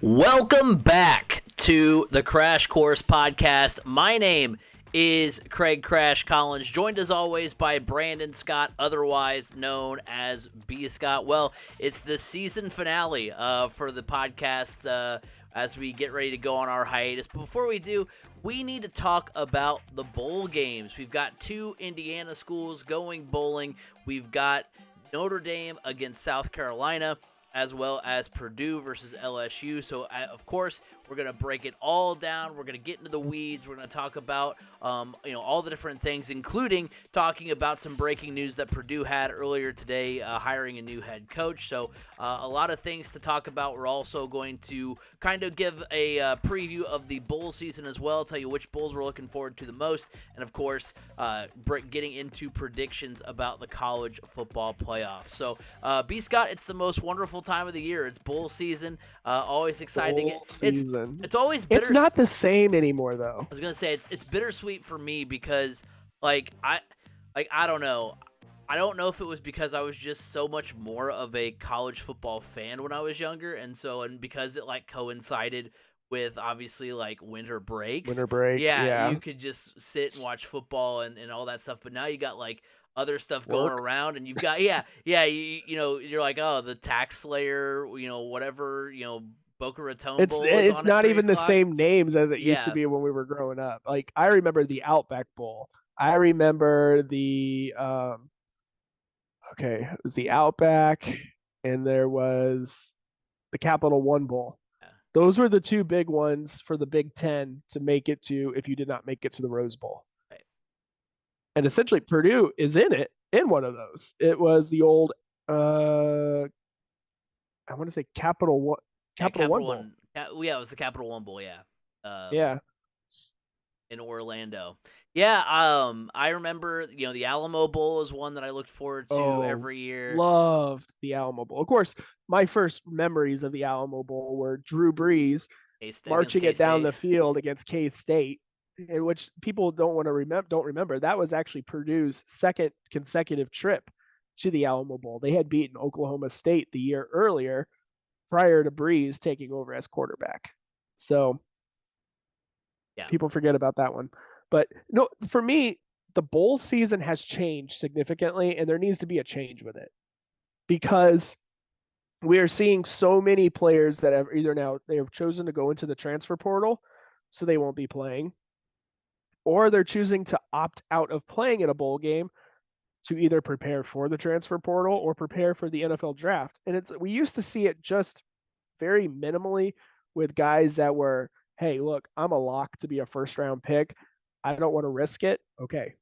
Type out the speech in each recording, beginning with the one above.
Welcome back to the Crash Course Podcast. My name is Craig Crash Collins, joined as always by Brandon Scott, otherwise known as B. Scott. Well, it's the season finale for the podcast as we get ready to go on our hiatus. But before we do, we need to talk about the bowl games. We've got two Indiana schools going bowling. We've got Notre Dame against South Carolina, as well as Purdue versus LSU. So, of course, we're going to break it all down. We're going to get into the weeds. We're going to talk about, all the different things, including talking about some breaking news that Purdue had earlier today, hiring a new head coach. So, a lot of things to talk about. We're also going to kind of give a preview of the bowl season as well, tell you which bowls we're looking forward to the most, and, of course, getting into predictions about the college football playoff. So, B. Scott, it's the most wonderful time of the year. It's bowl season. Always exciting. Bowl season. It's always bitter. It's not the same anymore, though. I was gonna say it's bittersweet for me because I don't know. I don't know if it was because I was just so much more of a college football fan when I was younger, and because it coincided with obviously winter breaks. Winter break. Yeah. You could just sit and watch football and all that stuff. But now you got other stuff going around, and you've got you're like, oh, the Tax Slayer, whatever, Boca Raton Bowl. It's not even the same names as it used to be when we were growing up. Like, I remember the Outback Bowl. I remember the it was the Outback, and there was the Capital One Bowl. Yeah. Those were the two big ones for the Big Ten to make it to, if you did not make it to the Rose Bowl. Right. And essentially Purdue is in one of those. It was the old I want to say Capital One Bowl. It was the Capital One Bowl, yeah. Yeah. In Orlando. Yeah, I remember, the Alamo Bowl is one that I looked forward to every year. Loved the Alamo Bowl. Of course, my first memories of the Alamo Bowl were Drew Brees marching it down the field against K-State, in which people don't remember. That was actually Purdue's second consecutive trip to the Alamo Bowl. They had beaten Oklahoma State the year earlier, prior to Brees taking over as quarterback. So people forget about that one. But no, for me, the bowl season has changed significantly, and there needs to be a change with it, because we are seeing so many players that have they have chosen to go into the transfer portal, so they won't be playing, or they're choosing to opt out of playing in a bowl game to either prepare for the transfer portal or prepare for the NFL draft. And we used to see it just very minimally with guys that were, hey, look, I'm a lock to be a first round pick. I don't want to risk it. Okay.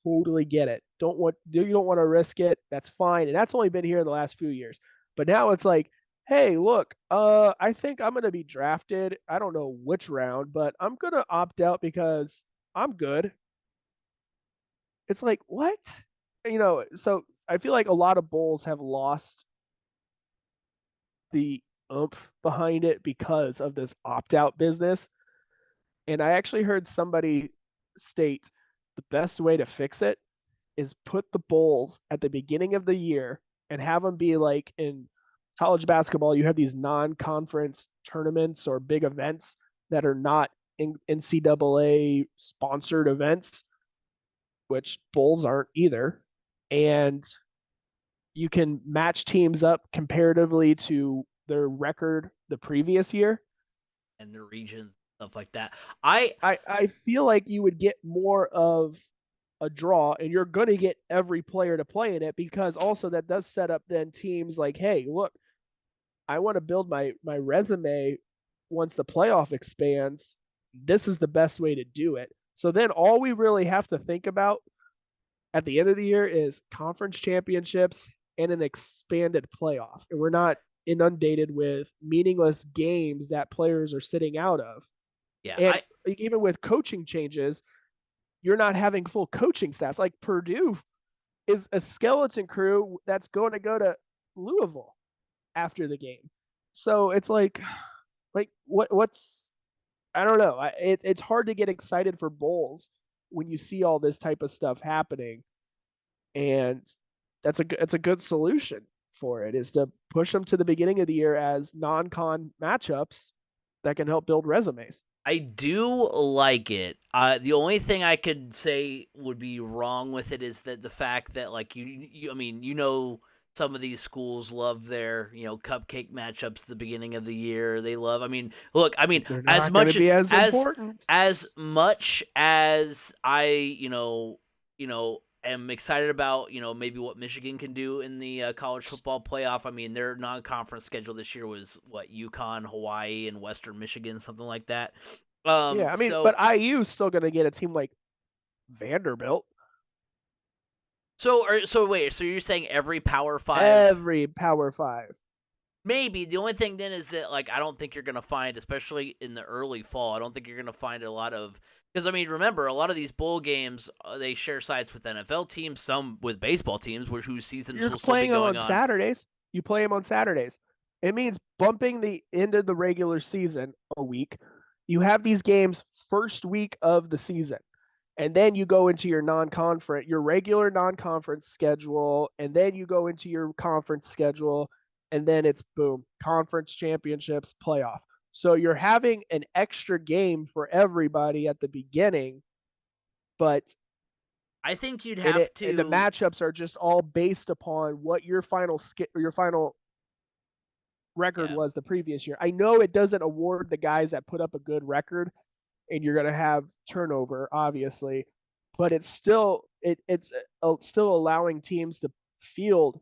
Totally get it. You don't want to risk it. That's fine. And that's only been here in the last few years. But now it's like, hey, look, I think I'm going to be drafted. I don't know which round, but I'm going to opt out because I'm good. It's like, what? So I feel like a lot of bowls have lost the oomph behind it because of this opt-out business. And I actually heard somebody state the best way to fix it is put the bowls at the beginning of the year and have them be like in college basketball. You have these non-conference tournaments or big events that are not NCAA sponsored events, which bowls aren't either. And you can match teams up comparatively to their record the previous year and their regions, stuff like that. I feel like you would get more of a draw, and you're going to get every player to play in it, because also that does set up then teams like, hey, look, I want to build my resume once the playoff expands. This is the best way to do it. So then all we really have to think about at the end of the year is conference championships and an expanded playoff. And we're not inundated with meaningless games that players are sitting out of. Yeah. And even with coaching changes, you're not having full coaching staffs. Like Purdue is a skeleton crew that's going to go to Louisville after the game. So it's like what's, I don't know. It's hard to get excited for bowls when you see all this type of stuff happening. And it's a good solution. for it, is to push them to the beginning of the year as non-con matchups that can help build resumes. I do like it. The only thing I could say would be wrong with it is that the fact that like I mean, some of these schools love their cupcake matchups at the beginning of the year. They love. I mean, look. I mean, They're as not going much to be as important. as much as I am excited about maybe what Michigan can do in the college football playoff. I mean, their non-conference schedule this year was what UConn, Hawaii, and Western Michigan, something like that. Yeah, I mean, but IU's still going to get a team like Vanderbilt. So wait, so you're saying every Power 5? Every Power 5. Maybe. The only thing then is that like I don't think you're going to find, especially in the early fall, I don't think you're going to find a lot of, because I mean, remember, a lot of these bowl games they share sites with NFL teams, some with baseball teams, whose seasons will still be going on. Saturdays. You play them on Saturdays. It means bumping the end of the regular season a week. You have these games first week of the season, and then you go into your regular non-conference schedule, and then you go into your conference schedule, and then it's boom, conference championships, playoff. So you're having an extra game for everybody at the beginning, but I think you'd have to. And the matchups are just all based upon what your final record was the previous year. I know it doesn't award the guys that put up a good record, and you're going to have turnover, obviously, but it's still still allowing teams to field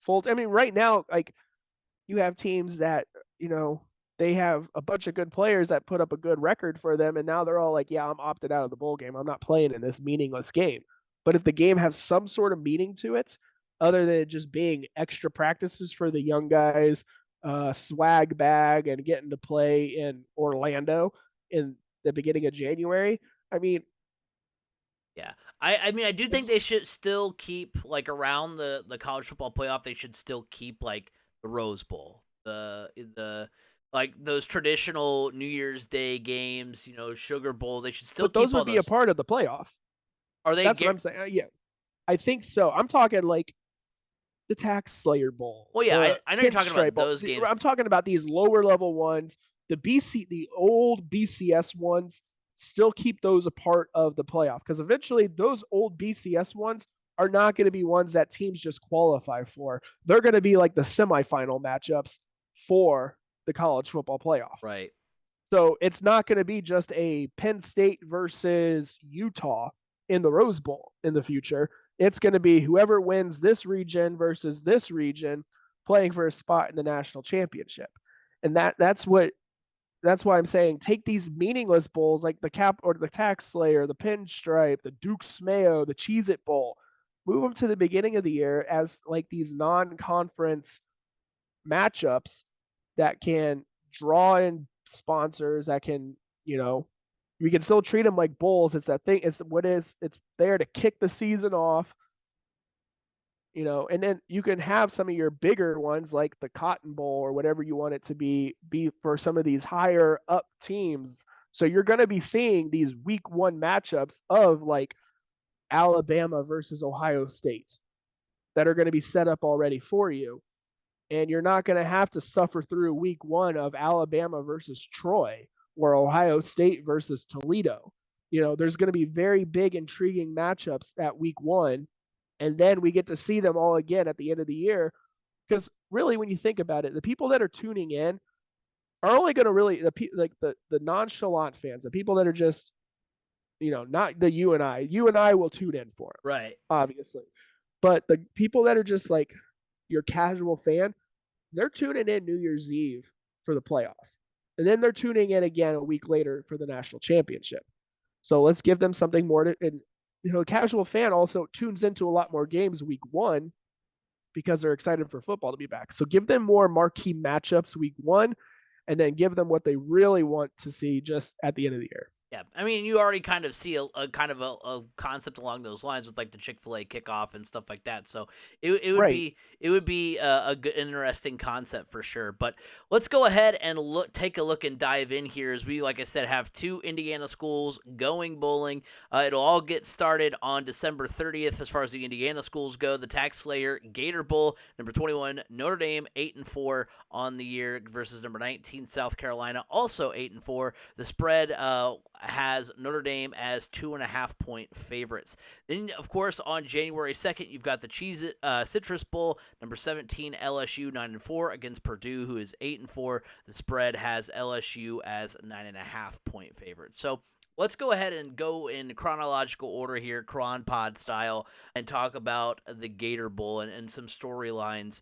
full. I mean, right now, like you have teams that they have a bunch of good players that put up a good record for them, and now they're all like, yeah, I'm opted out of the bowl game. I'm not playing in this meaningless game. But if the game has some sort of meaning to it, other than it just being extra practices for the young guys, swag bag, and getting to play in Orlando in the beginning of January, I mean, yeah, I mean, I do think they should still keep like around the college football playoff. They should still keep like the Rose Bowl, the like those traditional New Year's Day games, Sugar Bowl. They should still. But those would be a part of the playoff. Are they? That's what I'm saying. Yeah, I think so. I'm talking like the Tax Slayer Bowl. Well, yeah, I know you're talking about those games. I'm talking about these lower level ones. The old BCS ones, still keep those a part of the playoff, because eventually those old BCS ones are not going to be ones that teams just qualify for. They're going to be like the semifinal matchups for the college football playoff. Right. So it's not going to be just a Penn State versus Utah in the Rose Bowl in the future. It's going to be whoever wins this region versus this region playing for a spot in the national championship. And that's why I'm saying take these meaningless bowls like the Tax Slayer, the Pinstripe, the Duke's Mayo, the Cheez-It Bowl, move them to the beginning of the year as like these non-conference matchups that can draw in sponsors, that can, we can still treat them like bowls. It's that thing. It's there to kick the season off, and then you can have some of your bigger ones like the Cotton Bowl or whatever you want it to be for some of these higher up teams. So you're going to be seeing these week 1 matchups of like Alabama versus Ohio State that are going to be set up already for you. And you're not going to have to suffer through week 1 of Alabama versus Troy or Ohio State versus Toledo. There's going to be very big, intriguing matchups at week 1. And then we get to see them all again at the end of the year. Because really, when you think about it, the people that are tuning in are only going to really, the nonchalant fans, the people that are just, not the you and I. You and I will tune in for it. Right. Obviously. But the people that are just like your casual fan, they're tuning in New Year's Eve for the playoff. And then they're tuning in again a week later for the national championship. So let's give them something more to, and a casual fan also tunes into a lot more games week 1 because they're excited for football to be back. So give them more marquee matchups week 1, and then give them what they really want to see just at the end of the year. Yeah, I mean, you already kind of see a kind of a concept along those lines with like the Chick-fil-A kickoff and stuff like that. So it would Right. be a good, interesting concept for sure. But let's go ahead and take a look and dive in here as we, like I said, have two Indiana schools going bowling. It'll all get started on December 30th as far as the Indiana schools go. The Tax Slayer Gator Bowl, number 21 Notre Dame 8-4 on the year versus number 19 South Carolina, also 8-4. The spread has Notre Dame as 2.5-point favorites. Then, of course, on January 2nd, you've got the Cheez-It Citrus Bowl, number 17 LSU 9-4 against Purdue, who is 8-4. The spread has LSU as 9.5-point favorites. So let's go ahead and go in chronological order here, Cron Pod style, and talk about the Gator Bowl and some storylines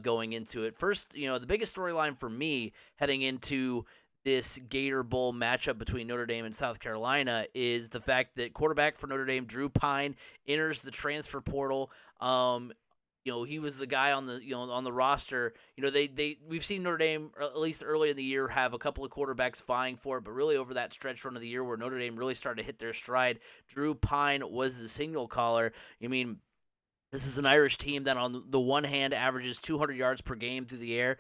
going into it. First, the biggest storyline for me heading into this Gator Bowl matchup between Notre Dame and South Carolina is the fact that quarterback for Notre Dame, Drew Pine, enters the transfer portal. He was the guy on the roster. We've seen Notre Dame, at least early in the year, have a couple of quarterbacks vying for it, but really over that stretch run of the year where Notre Dame really started to hit their stride, Drew Pine was the signal caller. This is an Irish team that on the one hand averages 200 yards per game through the air,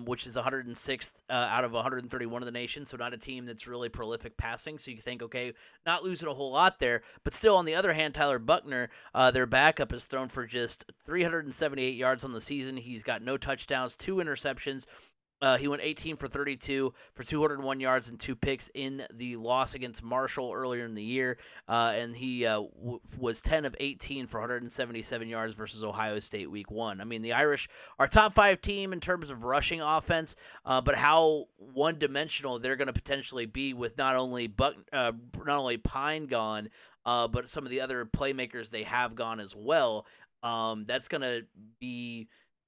which is 106th out of 131 of the nation, so not a team that's really prolific passing. So you think, okay, not losing a whole lot there. But still, on the other hand, Tyler Buckner, their backup, is thrown for just 378 yards on the season. He's got no touchdowns, 2 interceptions. He went 18 for 32 for 201 yards and 2 picks in the loss against Marshall earlier in the year. And he was 10 of 18 for 177 yards versus Ohio State week 1. I mean, the Irish are top 5 team in terms of rushing offense, but how one-dimensional they're going to potentially be with not only Pine gone, but some of the other playmakers they have gone as well. That's going to be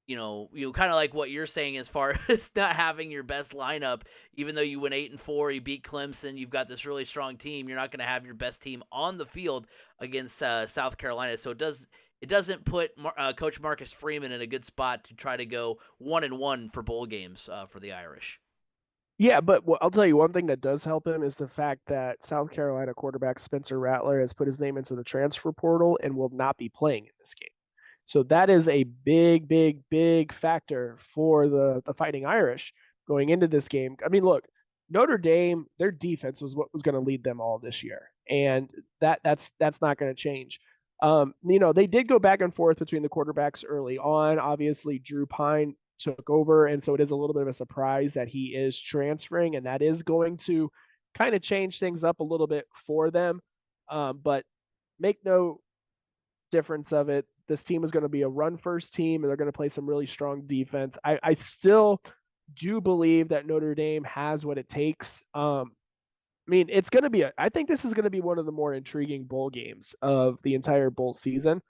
kind of like what you're saying as far as not having your best lineup, even though you went 8-4, you beat Clemson, you've got this really strong team. You're not going to have your best team on the field against South Carolina. So it doesn't put Coach Marcus Freeman in a good spot to try to go 1-1 for bowl games for the Irish. Yeah, but I'll tell you one thing that does help him is the fact that South Carolina quarterback Spencer Rattler has put his name into the transfer portal and will not be playing in this game. So that is a big, big, big factor for the Fighting Irish going into this game. I mean, look, Notre Dame, their defense was what was going to lead them all this year, and that's not going to change. They did go back and forth between the quarterbacks early on. Obviously, Drew Pine took over, and so it is a little bit of a surprise that he is transferring, and that is going to kind of change things up a little bit for them. But make no difference of it. This team is going to be a run first team, and they're going to play some really strong defense. I still do believe that Notre Dame has what it takes. I mean, it's going to be I think this is going to be one of the more intriguing bowl games of the entire bowl season.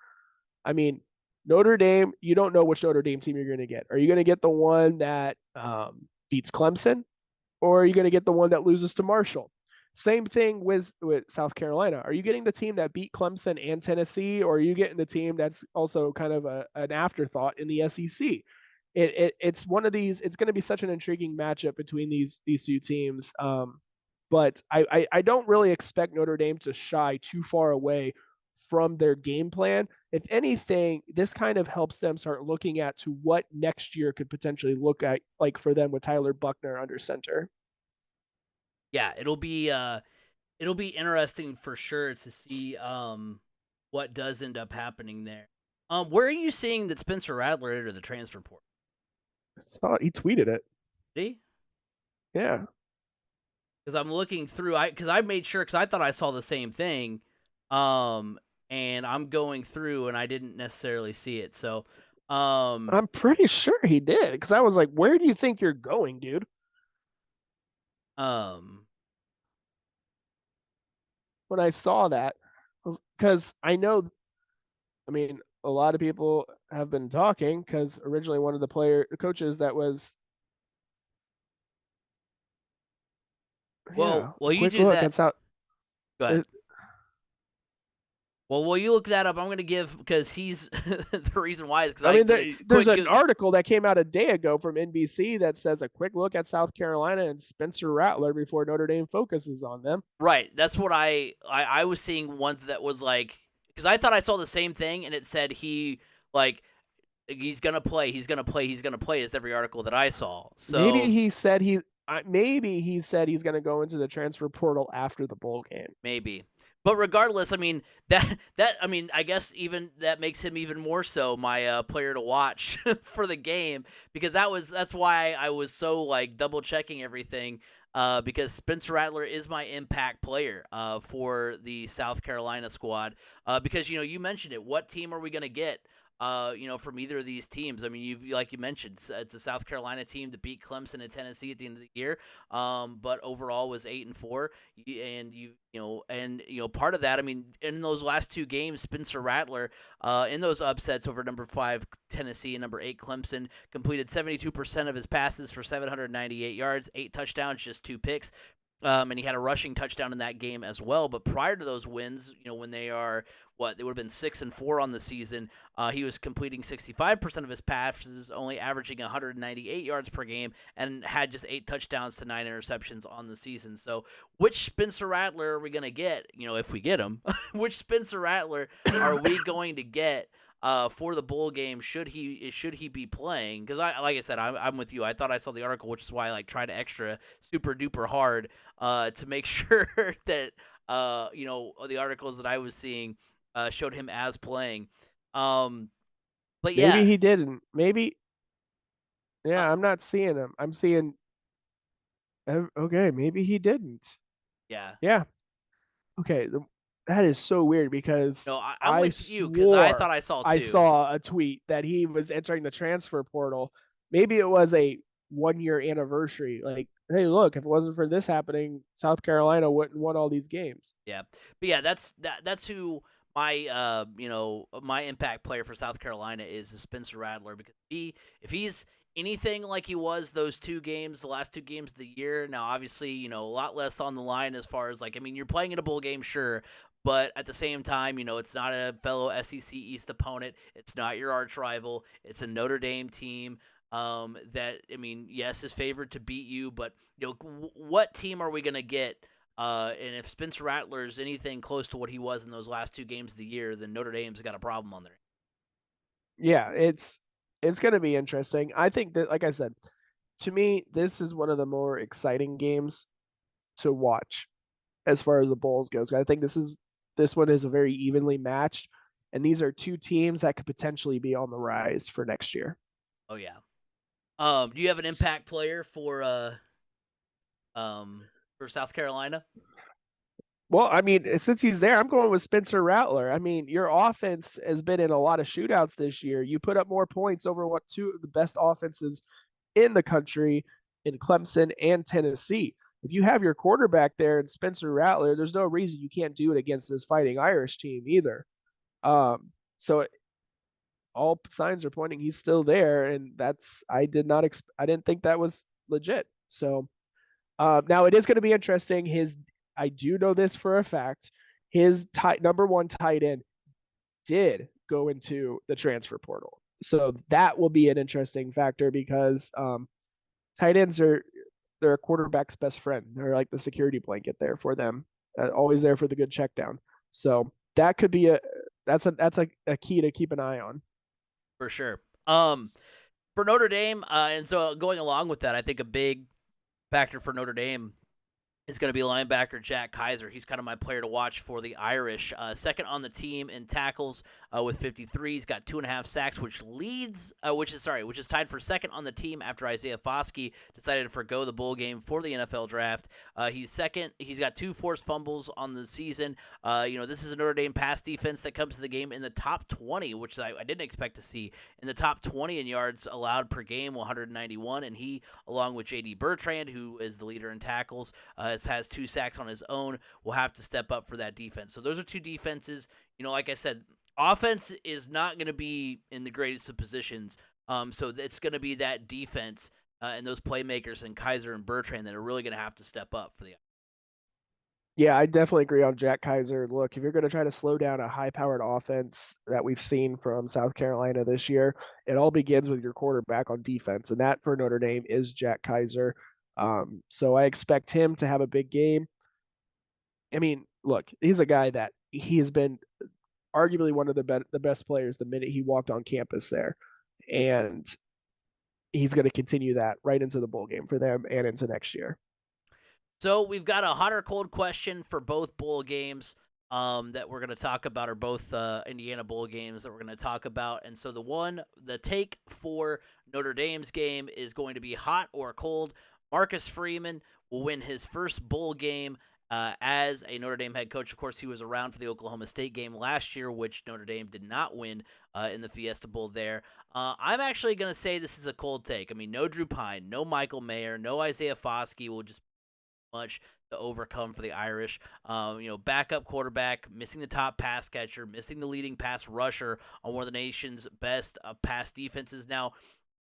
I mean, Notre Dame, you don't know which Notre Dame team you're going to get. Are you going to get the one that beats Clemson, or are you going to get the one that loses to Marshall? Same thing with South Carolina. Are you getting the team that beat Clemson and Tennessee, or are you getting the team that's also kind of an afterthought in the SEC? It's one of these. It's going to be such an intriguing matchup between these two teams. But I don't really expect Notre Dame to shy too far away from their game plan. If anything, this kind of helps them start looking at to what next year could potentially look at like for them with Tyler Buckner under center. Yeah, it'll be interesting for sure to see what does end up happening there. Where are you seeing that Spencer Rattler entered the transfer portal? I saw he tweeted it. Did he? Yeah. Because I'm looking through, I made sure because I thought I saw the same thing, and I'm going through and I didn't necessarily see it. So, I'm pretty sure he did because I was like, "Where do you think you're going, dude?" When I saw that, because I know, I mean, a lot of people have been talking because originally one of the coaches that was. Well, Yeah, you quick do look. that. That's how. Go ahead. Well, will you look that up? I'm going to give, because he's the reason why is because I mean, there's an article that came out a day ago from NBC that says a quick look at South Carolina and Spencer Rattler before Notre Dame focuses on them. Right. That's what I was seeing ones that was like, because I thought I saw the same thing and it said he's gonna play, he's gonna play, he's gonna play. It's every article that I saw. So maybe he said he's going to go into the transfer portal after the bowl game. Maybe. But regardless, I mean I guess even that makes him even more so my player to watch for the game, because that's why I was so like double checking everything, because Spencer Rattler is my impact player for the South Carolina squad, because you mentioned it. What team are we gonna get? From either of these teams? I mean, like you mentioned, it's a South Carolina team that beat Clemson and Tennessee at the end of the year, but overall was 8-4, and part of that, I mean, in those last two games, Spencer Rattler, in those upsets over number 5 Tennessee and number 8 Clemson, completed 72% of his passes for 798 yards, 8 touchdowns, just 2 picks. And he had a rushing touchdown in that game as well. But prior to those wins, when they are they would have been 6-4 on the season. He was completing 65% of his passes, only averaging 198 yards per game, and had just 8 touchdowns to 9 interceptions on the season. So, which Spencer Rattler are we going to get? If we get him, which Spencer Rattler are we going to get for the bowl game? Should he be playing? Because like I said, I'm with you. I thought I saw the article, which is why I tried extra super duper hard to make sure that the articles that I was seeing showed him as playing. But yeah, maybe he didn't. Maybe. Yeah, I'm not seeing him. I'm seeing. Okay, maybe he didn't. Yeah. Yeah. Okay, that is so weird because no, I'm with you, because I thought I saw too. I saw a tweet that he was entering the transfer portal. Maybe it was a 1-year anniversary. Like, hey, look, if it wasn't for this happening, South Carolina wouldn't won all these games. Yeah, but yeah, that's who my my impact player for South Carolina is Spencer Rattler, because if he's anything like he was those 2 games, the last 2 games of the year. Now, obviously, a lot less on the line as far as you're playing in a bowl game, sure, but at the same time, it's not a fellow SEC East opponent. It's not your arch rival. It's a Notre Dame team that, yes, is favored to beat you, but what team are we gonna get? And if Spencer Rattler is anything close to what he was in those last 2 games of the year, then Notre Dame's got a problem on there. Yeah, it's going to be interesting. I think that, like I said, to me, this is one of the more exciting games to watch as far as the bowls goes. I think this one is a very evenly matched, and these are 2 teams that could potentially be on the rise for next year. Oh yeah. Do you have an impact player for South Carolina? Well, I mean, since he's there, I'm going with Spencer Rattler. I mean, your offense has been in a lot of shootouts this year. You put up more points over what 2 of the best offenses in the country in Clemson and Tennessee. If you have your quarterback there and Spencer Rattler, there's no reason you can't do it against this Fighting Irish team either. So all signs are pointing he's still there, and I didn't think that was legit. So now it is going to be interesting. I do know this for a fact. His number 1 tight end did go into the transfer portal. So that will be an interesting factor because tight ends they're a quarterback's best friend. They're like the security blanket there for them, always there for the good check down. So that could be that's a key to keep an eye on. For sure. For Notre Dame, and so going along with that, I think a big factor for Notre Dame is going to be linebacker Jack Kaiser. He's kind of my player to watch for the Irish. Second on the team in tackles with 53. He's got 2.5 sacks, which is tied for second on the team after Isaiah Foskey decided to forgo the bowl game for the NFL draft. He's second. He's got 2 forced fumbles on the season. This is a Notre Dame pass defense that comes to the game in the top 20, which I didn't expect to see. In the top 20 in yards allowed per game, 191, and he, along with J.D. Bertrand, who is the leader in tackles, has 2 sacks on his own, will have to step up for that defense. So those are 2 defenses. Like I said, offense is not going to be in the greatest of positions. So it's going to be that defense and those playmakers and Kaiser and Bertrand that are really going to have to step up for the. Yeah, I definitely agree on Jack Kaiser. Look, if you're going to try to slow down a high-powered offense that we've seen from South Carolina this year, it all begins with your quarterback on defense, and that for Notre Dame is Jack Kaiser. So I expect him to have a big game. I mean, look, he's a guy that he has been arguably one of the best players the minute he walked on campus there, and he's going to continue that right into the bowl game for them and into next year. So we've got a hot or cold question for both bowl games that we're going to talk about, or both Indiana bowl games that we're going to talk about. And so the take for Notre Dame's game is going to be hot or cold. Marcus Freeman will win his first bowl game as a Notre Dame head coach. Of course, he was around for the Oklahoma State game last year, which Notre Dame did not win in the Fiesta Bowl there. I'm actually going to say this is a cold take. I mean, no Drew Pine, no Michael Mayer, no Isaiah Foskey will just much to overcome for the Irish. Backup quarterback, missing the top pass catcher, missing the leading pass rusher on one of the nation's best pass defenses. Now,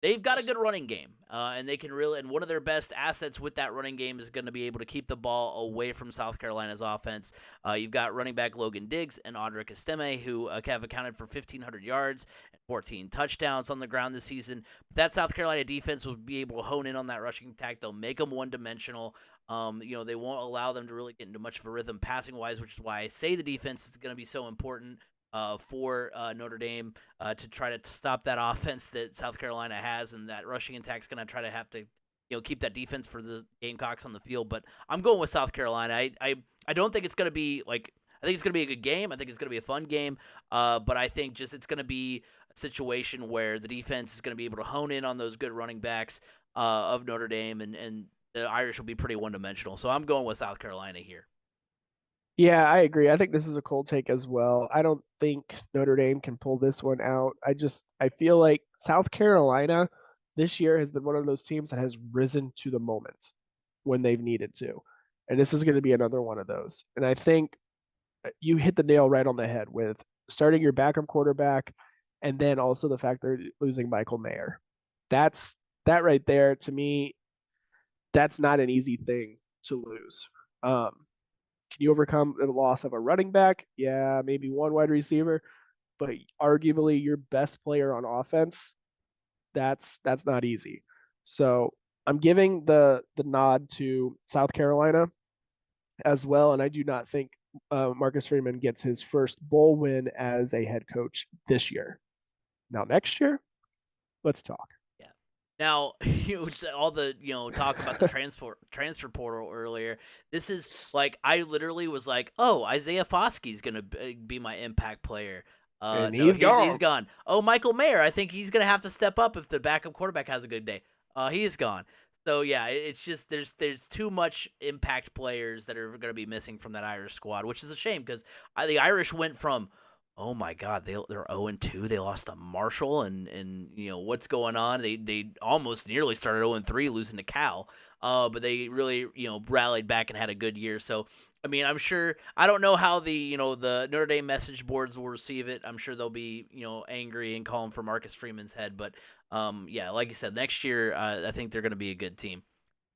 they've got a good running game, and they can really. And one of their best assets with that running game is going to be able to keep the ball away from South Carolina's offense. You've got running back Logan Diggs and Audric Estime, who have accounted for 1,500 yards and 14 touchdowns on the ground this season. But that South Carolina defense will be able to hone in on that rushing attack. They'll make them one-dimensional. They won't allow them to really get into much of a rhythm passing-wise, which is why I say the defense is going to be so important for Notre Dame to try to stop that offense that South Carolina has, and that rushing attack is going to try to have to keep that defense for the Gamecocks on the field. But I'm going with South Carolina. I don't think it's going to be like I think it's going to be a good game. I think it's going to be a fun game. But I think just it's going to be a situation where the defense is going to be able to hone in on those good running backs of Notre Dame, and the Irish will be pretty one-dimensional. So I'm going with South Carolina here. Yeah, I agree. I think this is a cold take as well. I don't think Notre Dame can pull this one out. I feel like South Carolina this year has been one of those teams that has risen to the moment when they've needed to. And this is going to be another one of those. And I think you hit the nail right on the head with starting your backup quarterback and then also the fact they're losing Michael Mayer. That right there to me, that's not an easy thing to lose. Can you overcome the loss of a running back? Yeah, maybe one wide receiver, but arguably your best player on offense, that's not easy. So I'm giving the nod to South Carolina as well, and I do not think Marcus Freeman gets his first bowl win as a head coach this year. Now next year, let's talk. Yeah. Now, all the talk about the transfer portal earlier. This is like I literally was like, oh, Isaiah Foskey's gonna be my impact player. And No, he's gone. He's gone. Oh, Michael Mayer, I think he's gonna have to step up if the backup quarterback has a good day. He is gone. So yeah, it's just there's too much impact players that are gonna be missing from that Irish squad, which is a shame because the Irish went from, oh my God, they're 0-2. They lost to Marshall, and what's going on? They almost nearly started 0-3, losing to Cal. But they really rallied back and had a good year. So I mean, I'm sure I don't know how the the Notre Dame message boards will receive it. I'm sure they'll be angry and calling for Marcus Freeman's head. But yeah, like you said, next year I think they're going to be a good team.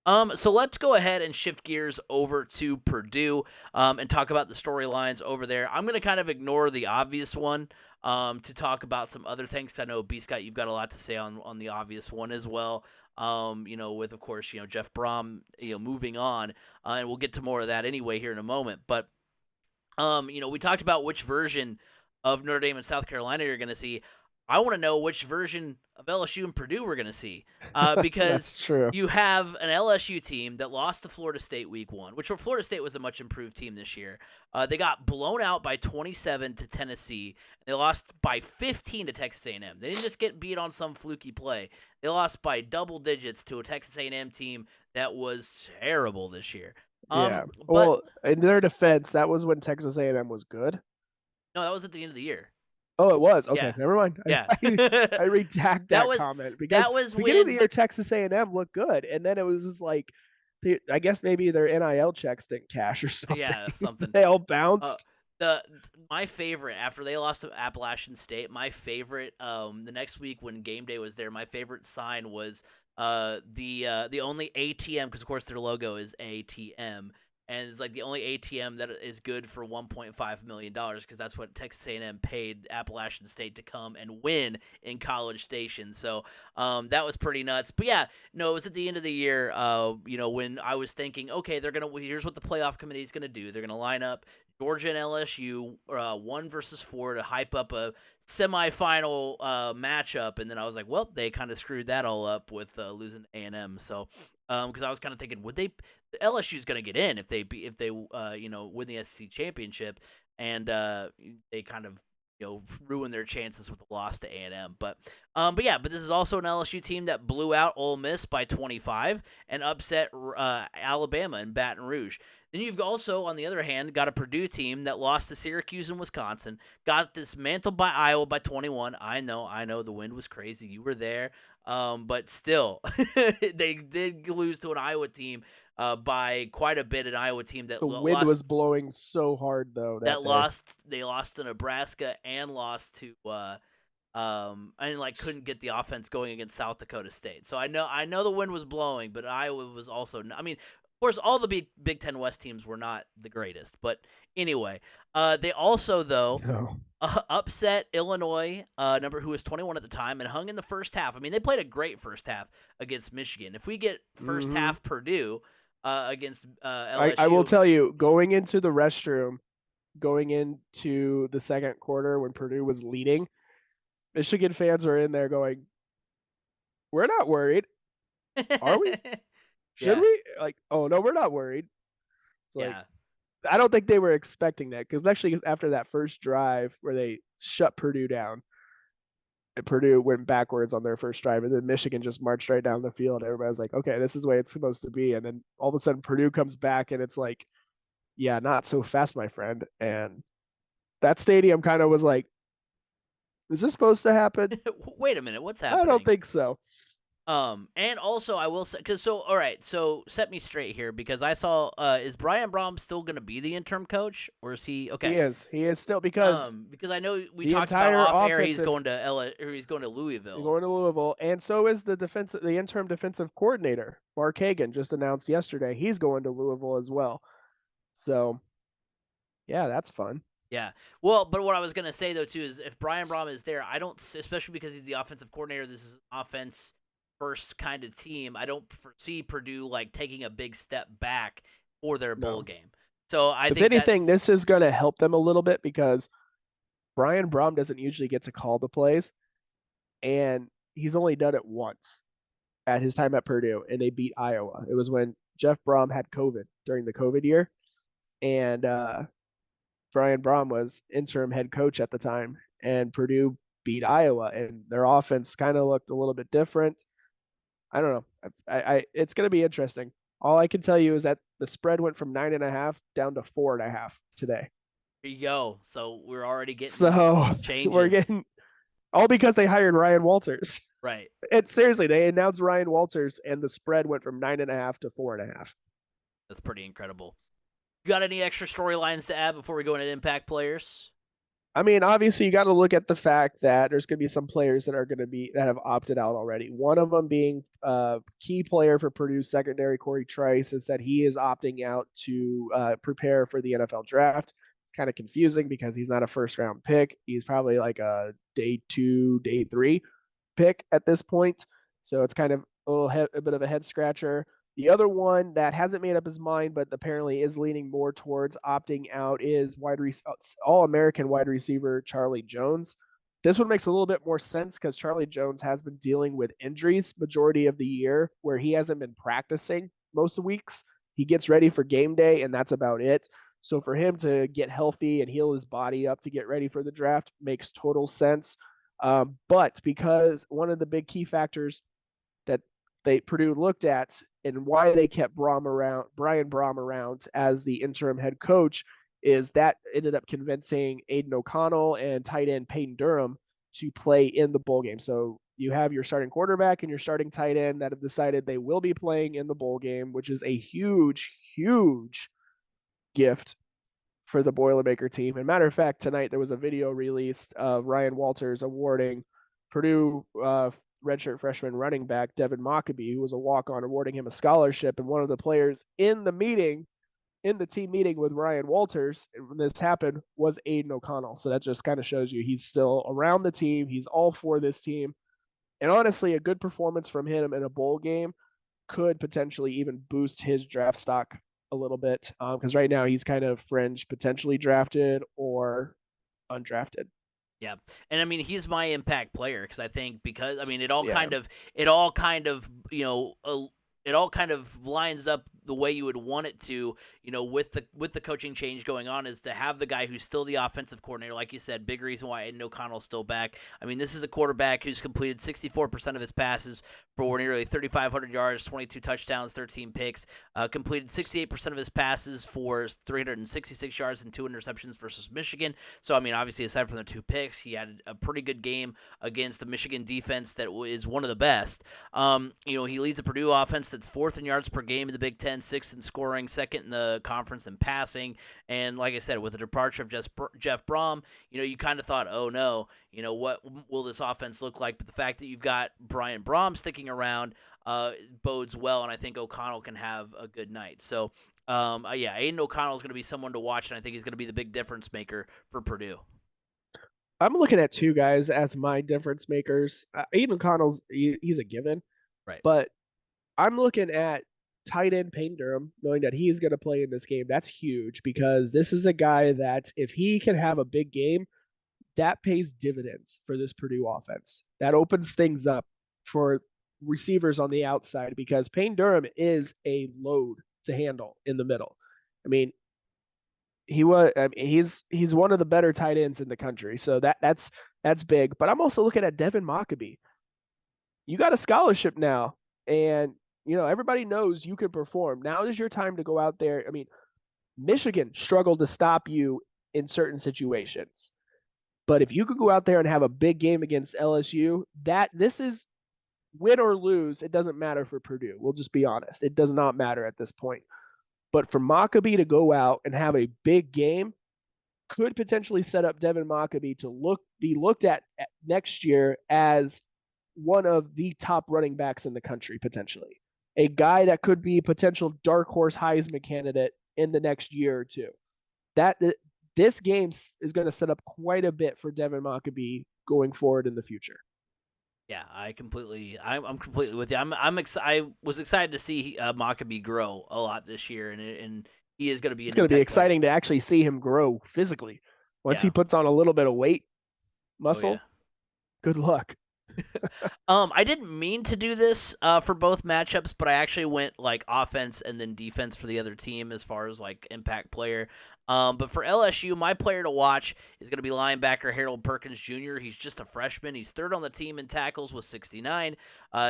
So let's go ahead and shift gears over to Purdue and talk about the storylines over there. I'm going to kind of ignore the obvious one to talk about some other things, because I know, B. Scott, you've got a lot to say on the obvious one as well. With, of course, Jeff Brom, moving on, and we'll get to more of that anyway here in a moment. But, we talked about which version of Notre Dame and South Carolina you're going to see. I want to know which version of LSU and Purdue we're going to see, because you have an LSU team that lost to Florida State week 1, which Florida State was a much improved team this year. They got blown out by 27 to Tennessee. They lost by 15 to Texas A&M. They didn't just get beat on some fluky play. They lost by double digits to a Texas A&M team that was terrible this year. Yeah. Well, in their defense, that was when Texas A&M was good. No, that was at the end of the year. Oh, it was. Okay, yeah. Never mind. Yeah, I redact that comment because that was beginning of the year Texas A&M looked good, and then it was just like, I guess maybe their NIL checks didn't cash or something. Yeah, something. They all bounced. My favorite after they lost to Appalachian State, my favorite the next week when game day was there, my favorite sign was the only ATM, because of course their logo is ATM. and it's like the only ATM that is good for $1.5 million because that's what Texas A&M paid Appalachian State to come and win in College Station. So that was pretty nuts. But yeah, no, it was at the end of the year, when I was thinking, okay, here's what the playoff committee is gonna do. They're gonna line up Georgia and LSU 1 versus 4 to hype up a semifinal matchup, and then I was like, well, they kind of screwed that all up with losing A&M. So because I was kind of thinking, LSU's going to get in if they win the SEC championship, and they kind of ruin their chances with a loss to A&M. But this is also an LSU team that blew out Ole Miss by 25 and upset Alabama in Baton Rouge. Then you've also, on the other hand, got a Purdue team that lost to Syracuse and Wisconsin, got dismantled by Iowa by 21. I know, the wind was crazy. You were there. But still, they did lose to an Iowa team by quite a bit. An Iowa team that the wind was blowing so hard though. They lost to Nebraska and lost to and couldn't get the offense going against South Dakota State. So I know the wind was blowing, but Iowa was also. I mean, of course, all the Big Ten West teams were not the greatest, but anyway, they also upset Illinois, who was 21 at the time, and hung in the first half. I mean, they played a great first half against Michigan. If we get first half Purdue against LSU, I will tell you, going into the restroom, going into the second quarter when Purdue was leading, Michigan fans were in there going, "We're not worried, are we? Should we? Like, oh no, we're not worried." It's like, I don't think they were expecting that because actually after that first drive where they shut Purdue down, and Purdue went backwards on their first drive, and then Michigan just marched right down the field. Everybody's like, okay, this is the way it's supposed to be. And then all of a sudden Purdue comes back and it's like, yeah, not so fast, my friend. And that stadium kind of was like, is this supposed to happen? Wait a minute, what's happening? I don't think so. And also I will say, all right, so set me straight here because I saw, is Brian Brom still going to be the interim coach, or is he okay? He is still because I know we talked about off air. He's going to Louisville. He's going to Louisville, and so is the interim defensive coordinator, Mark Hagan, just announced yesterday. He's going to Louisville as well. So, yeah, that's fun. Yeah. Well, but what I was going to say though too is if Brian Brom is there, I don't, especially because he's the offensive coordinator. This is offense first kind of team. I don't foresee Purdue taking a big step back for their bowl game. So I think, if anything, this is going to help them a little bit because Brian Brom doesn't usually get to call the plays, and he's only done it once at his time at Purdue, and they beat Iowa. It was when Jeff Brom had COVID during the COVID year, and Brian Brom was interim head coach at the time, and Purdue beat Iowa, and their offense kind of looked a little bit different. I don't know. It's going to be interesting. All I can tell you is that the spread went from 9.5 down to 4.5 today. There you go. So we're already getting changes. We're getting all because they hired Ryan Walters. Right. Seriously, they announced Ryan Walters, and the spread went from 9.5 to 4.5. That's pretty incredible. You got any extra storylines to add before we go into impact players? I mean, obviously, you got to look at the fact that there's going to be some players that have opted out already. One of them being a key player for Purdue's secondary, Corey Trice, is that he is opting out to prepare for the NFL draft. It's kind of confusing because he's not a first-round pick. He's probably like a day 2, day 3 pick at this point. So it's kind of a bit of a head scratcher. The other one that hasn't made up his mind, but apparently is leaning more towards opting out is All-American wide receiver Charlie Jones. This one makes a little bit more sense because Charlie Jones has been dealing with injuries majority of the year where he hasn't been practicing most of the weeks. He gets ready for game day, and that's about it. So for him to get healthy and heal his body up to get ready for the draft makes total sense. But because one of the big key factors that Purdue looked at and why they kept Brian Brom around as the interim head coach is that ended up convincing Aiden O'Connell and tight end Peyton Durham to play in the bowl game. So you have your starting quarterback and your starting tight end that have decided they will be playing in the bowl game, which is a huge, huge gift for the Boilermaker team. And matter of fact, tonight there was a video released of Ryan Walters awarding Purdue redshirt freshman running back Devin Mockabee, who was a walk-on, awarding him a scholarship. And one of the players in the meeting in the team meeting with Ryan Walters when this happened was Aiden O'Connell. So that just kind of shows you he's still around the team. He's all for this team. And honestly, a good performance from him in a bowl game could potentially even boost his draft stock a little bit, because right now he's kind of fringe, potentially drafted or undrafted. Yeah, and I mean he's my impact player because I think it all kind of lines up the way you would want it to, with the coaching change going on, is to have the guy who's still the offensive coordinator, like you said. Big reason why Aiden O'Connell's still back. I mean, this is a quarterback who's completed 64% of his passes for nearly 3,500 yards, 22 touchdowns, 13 picks. Completed 68% of his passes for 366 yards and 2 interceptions versus Michigan. So I mean, obviously, aside from the 2 picks, he had a pretty good game against a Michigan defense that is one of the best. He leads a Purdue offense that's 4th in yards per game in the Big Ten, 6th in scoring, 2nd in the conference in passing. And like I said, with the departure of Jeff Brom, you kind of thought, oh no, what will this offense look like? But the fact that you've got Brian Brom sticking around bodes well, and I think O'Connell can have a good night. So, Aiden O'Connell is going to be someone to watch, and I think he's going to be the big difference maker for Purdue. I'm looking at 2 guys as my difference makers. Aiden O'Connell's he's a given, right? But I'm looking at tight end Payne Durham, knowing that he's going to play in this game. That's huge because this is a guy that if he can have a big game, that pays dividends for this Purdue offense. That opens things up for receivers on the outside because Payne Durham is a load to handle in the middle. I mean, he's one of the better tight ends in the country. So that's big. But I'm also looking at Devin Mockabee. You got a scholarship now, and everybody knows you can perform. Now is your time to go out there. I mean, Michigan struggled to stop you in certain situations. But if you could go out there and have a big game against LSU, this is win or lose. It doesn't matter for Purdue. We'll just be honest. It does not matter at this point. But for Mockabee to go out and have a big game could potentially set up Devin Mockabee to be looked at next year as one of the top running backs in the country, potentially. A guy that could be a potential dark horse Heisman candidate in the next year or two. This game is going to set up quite a bit for Devin Mockabee going forward in the future. Yeah, I'm completely with you. I was excited to see Mockabee grow a lot this year, and he is going to be. It's going to be exciting to actually see him grow physically. Once he puts on a little bit of weight, muscle. Good luck. I didn't mean to do this for both matchups, but I actually went like offense and then defense for the other team as far as like impact player. But for LSU, my player to watch is going to be linebacker Harold Perkins Jr. He's just a freshman. He's 3rd on the team in tackles with 69.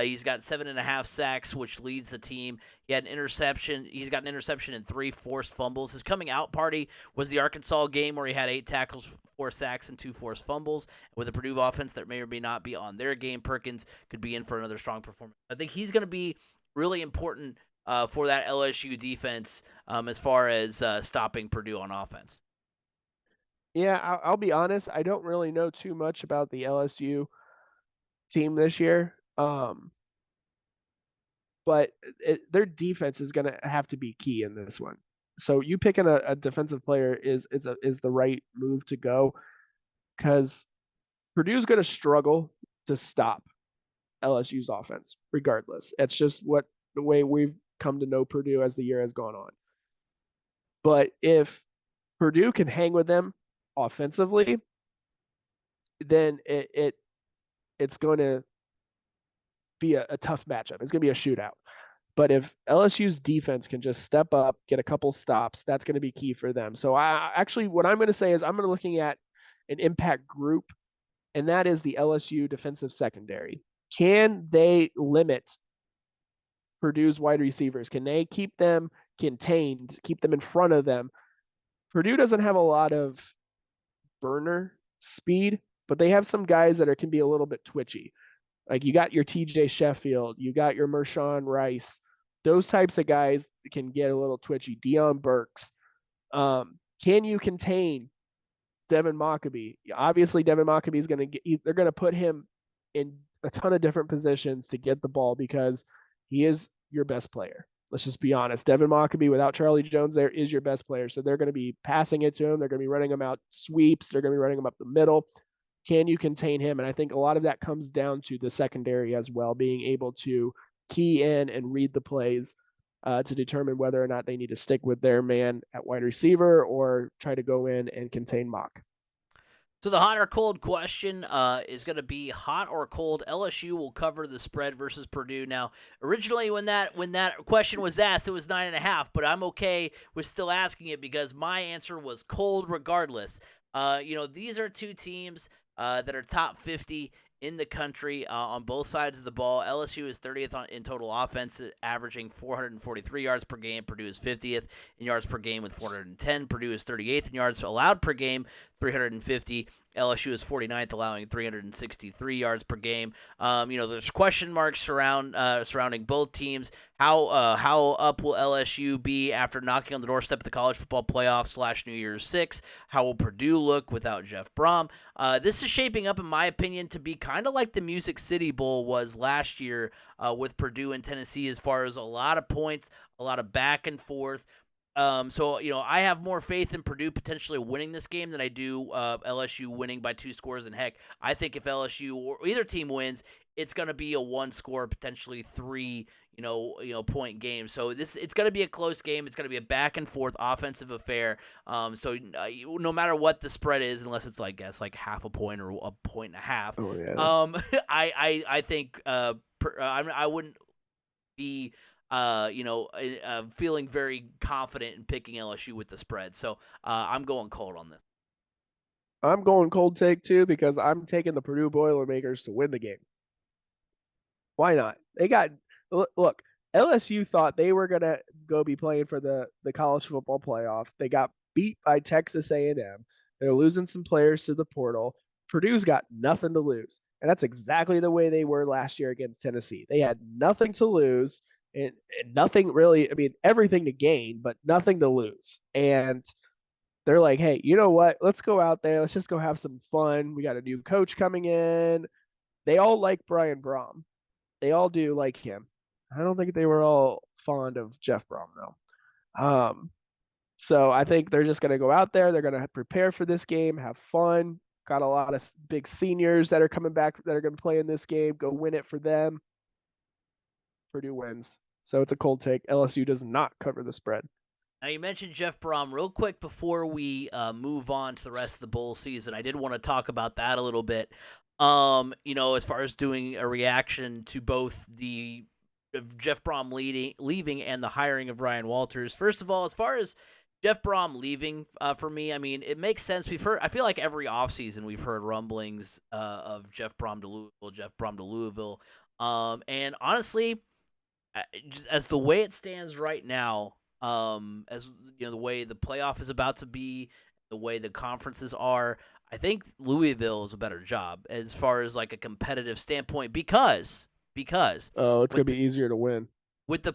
He's got 7.5 sacks, which leads the team. He had an interception. He's got an interception and 3 forced fumbles. His coming out party was the Arkansas game where he had 8 tackles, 4 sacks, and 2 forced fumbles. With a Purdue offense that may or may not be on their game, Perkins could be in for another strong performance. I think he's going to be really important for that LSU defense as far as stopping Purdue on offense. Yeah, I'll be honest. I don't really know too much about the LSU team this year, but their defense is going to have to be key in this one. So you picking a defensive player is the right move to go because Purdue's going to struggle to stop LSU's offense regardless. It's just the way we've come to know Purdue as the year has gone on. But if Purdue can hang with them offensively, then it's going to be a tough matchup. It's going to be a shootout. But if LSU's defense can just step up, get a couple stops, that's going to be key for them. So what I'm going to say is I'm going to looking at an impact group, and that is the LSU defensive secondary. Can they limit Purdue's wide receivers? Can they keep them contained, keep them in front of them? Purdue doesn't have a lot of burner speed, but they have some guys that can be a little bit twitchy. Like you got your TJ Sheffield, you got your Mershawn Rice. Those types of guys can get a little twitchy. Deion Burks. Can you contain Devin Mockabee? Obviously, Devin Mockabee is going to they're going to put him in a ton of different positions to get the ball because he is your best player. Let's just be honest. Devin Mockabee without Charlie Jones there is your best player. So they're going to be passing it to him. They're going to be running him out sweeps. They're going to be running him up the middle. Can you contain him? And I think a lot of that comes down to the secondary as well, being able to key in and read the plays to determine whether or not they need to stick with their man at wide receiver or try to go in and contain Mock. So the hot or cold question is going to be hot or cold. LSU will cover the spread versus Purdue. Now, originally when that question was asked, it was 9.5, but I'm okay with still asking it because my answer was cold regardless. These are two teams that are top 50 in the country on both sides of the ball. LSU is 30th in total offense, averaging 443 yards per game. Purdue is 50th in yards per game with 410. Purdue is 38th in yards allowed per game, 350. LSU is 49th, allowing 363 yards per game. There's question marks surrounding both teams. How up will LSU be after knocking on the doorstep of the college football playoff / New Year's Six? How will Purdue look without Jeff Brom? This is shaping up, in my opinion, to be kind of like the Music City Bowl was last year with Purdue and Tennessee, as far as a lot of points, a lot of back and forth. I have more faith in Purdue potentially winning this game than I do LSU winning by 2 scores. And heck, I think if LSU or either team wins, it's going to be a 1-score, potentially 3, point game. So it's going to be a close game. It's going to be a back and forth offensive affair. No matter what the spread is, unless it's like half a point or a point and a half. Oh, yeah. I think I wouldn't be. Feeling very confident in picking LSU with the spread. So I'm going cold on this. I'm going cold take too because I'm taking the Purdue Boilermakers to win the game. Why not? Look, LSU thought they were going to go be playing for the college football playoff. They got beat by Texas A&M. They're losing some players to the portal. Purdue's got nothing to lose. And that's exactly the way they were last year against Tennessee. They had nothing to lose. And nothing really, everything to gain, but nothing to lose. And they're like, hey, you know what? Let's go out there. Let's just go have some fun. We got a new coach coming in. They all like Brian Brom. They all do like him. I don't think they were all fond of Jeff Brom, though. So I think they're just going to go out there. They're going to prepare for this game, have fun. Got a lot of big seniors that are coming back that are going to play in this game. Go win it for them. Purdue wins. So it's a cold take. LSU does not cover the spread. Now, you mentioned Jeff Brom. Real quick before we move on to the rest of the bowl season, I did want to talk about that a little bit. As far as doing a reaction to both the Jeff Brom leaving and the hiring of Ryan Walters. First of all, as far as Jeff Brom leaving, for me, it makes sense. I feel like every offseason we've heard rumblings of Jeff Brom to Louisville. And honestly, as the way it stands right now, the way the playoff is about to be, the way the conferences are, I think Louisville is a better job as far as like a competitive standpoint because it's gonna be easier to win with the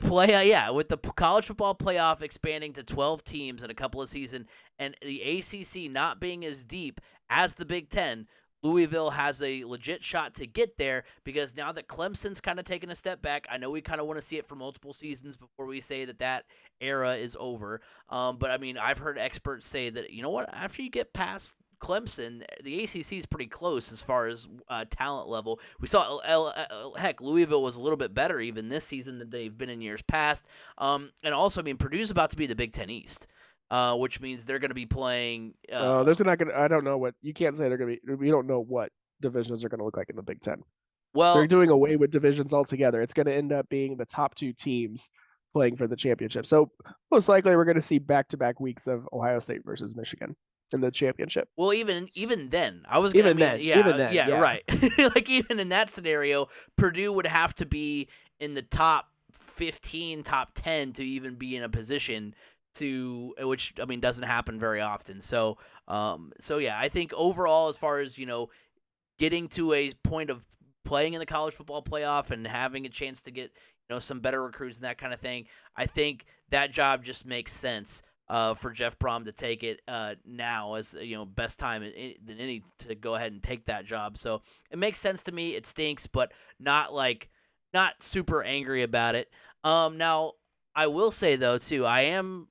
with the college football playoff expanding to 12 teams in a couple of seasons and the ACC not being as deep as the Big Ten. Louisville has a legit shot to get there because now that Clemson's kind of taken a step back, I know we kind of want to see it for multiple seasons before we say that era is over. But I've heard experts say that, you know what, after you get past Clemson, the ACC is pretty close as far as talent level. We saw, Louisville was a little bit better even this season than they've been in years past. And also, Purdue's about to be the Big Ten East. Which means they're going to be playing. There's not going to. I don't know what you can't say they're going to be. We don't know what divisions are going to look like in the Big Ten. Well, they're doing away with divisions altogether. It's going to end up being the top 2 teams playing for the championship. So most likely we're going to see back-to-back weeks of Ohio State versus Michigan in the championship. Well, even then, I was even then, right. Like even in that scenario, Purdue would have to be in the top 15, top 10 to even be in a position which doesn't happen very often. So I think overall, as far as getting to a point of playing in the college football playoff and having a chance to get some better recruits and that kind of thing, I think that job just makes sense for Jeff Brom to take it now as best time than any to go ahead and take that job. So it makes sense to me. It stinks, but not super angry about it. Now, I will say though too, I am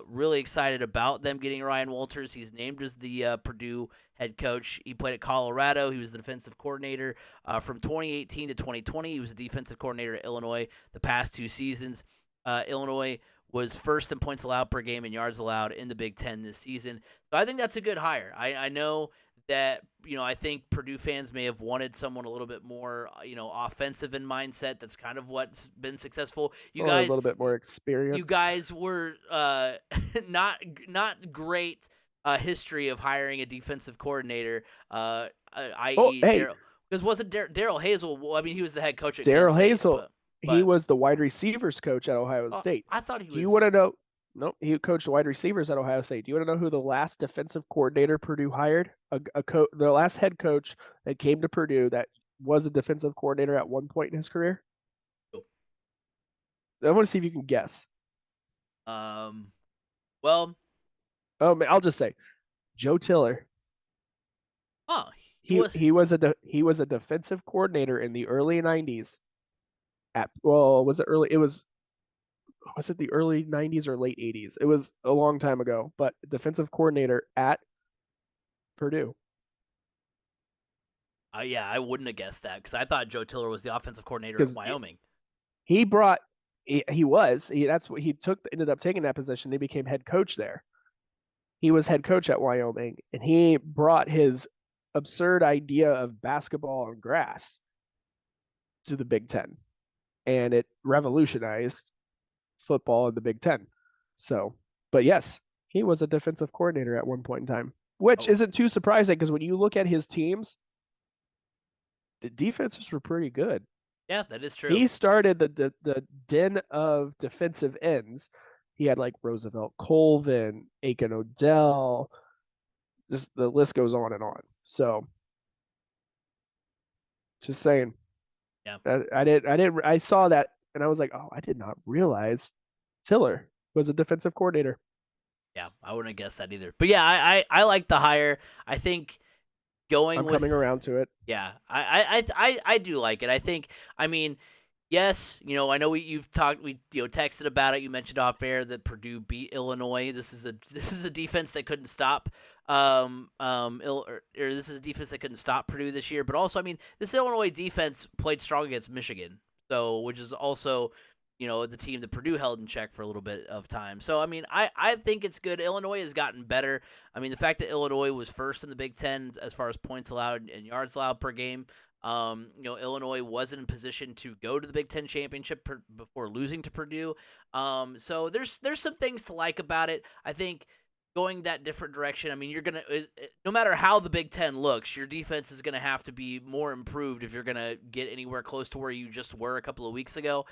really excited about them getting Ryan Walters. He's named as the Purdue head coach. He played at Colorado. He was the defensive coordinator from 2018 to 2020. He was the defensive coordinator at Illinois the past 2 seasons. Illinois was first in points allowed per game and yards allowed in the Big Ten this season. So I think that's a good hire. I know that, I think Purdue fans may have wanted someone a little bit more, offensive in mindset. That's kind of what's been successful. A little bit more experience. You guys were not great history of hiring a defensive coordinator, i.e. Daryl. Because wasn't Daryl Hazel? Well, I mean, he was the head coach at Daryl State, Hazel. He was the wide receivers coach at Ohio State. I thought he was. You want to know? No, he coached wide receivers at Ohio State. Do you want to know who the last defensive coordinator Purdue hired? The last head coach that came to Purdue that was a defensive coordinator at one point in his career? Oh. I want to see if you can guess. Well. Oh man, I'll just say, Joe Tiller. Oh. He was a defensive coordinator in the early 90s. Was it the early 90s or late 80s? It was a long time ago, but defensive coordinator at Purdue. Yeah, I wouldn't have guessed that because I thought Joe Tiller was the offensive coordinator at Wyoming. He ended up taking that position. He became head coach there. He was head coach at Wyoming, and he brought his absurd idea of basketball on grass to the Big Ten, and it revolutionized football in the Big Ten. So, but yes, he was a defensive coordinator at one point in time, which isn't too surprising because when you look at his teams, the defenses were pretty good. Yeah, that is true. He started the den of defensive ends. He had like Roosevelt Colvin, Aiken Odell. Just the list goes on and on. So, just saying. Yeah. I saw that and I was like, oh, I did not realize Tiller was a defensive coordinator. Yeah, I wouldn't have guessed that either. But yeah, I like the hire. I think coming around to it. Yeah, I do like it. I think, I mean, yes, I know we texted about it. You mentioned off air that Purdue beat Illinois. This is a defense that couldn't stop this is a defense that couldn't stop Purdue this year. But also, I mean, this Illinois defense played strong against Michigan, which is also the team that Purdue held in check for a little bit of time. So, I mean, I think it's good. Illinois has gotten better. I mean, the fact that Illinois was first in the Big Ten as far as points allowed and yards allowed per game, Illinois wasn't in position to go to the Big Ten championship before losing to Purdue. So there's some things to like about it. I think going that different direction, I mean, you're going to, no matter how the Big Ten looks, your defense is going to have to be more improved if you're going to get anywhere close to where you just were a couple of weeks ago.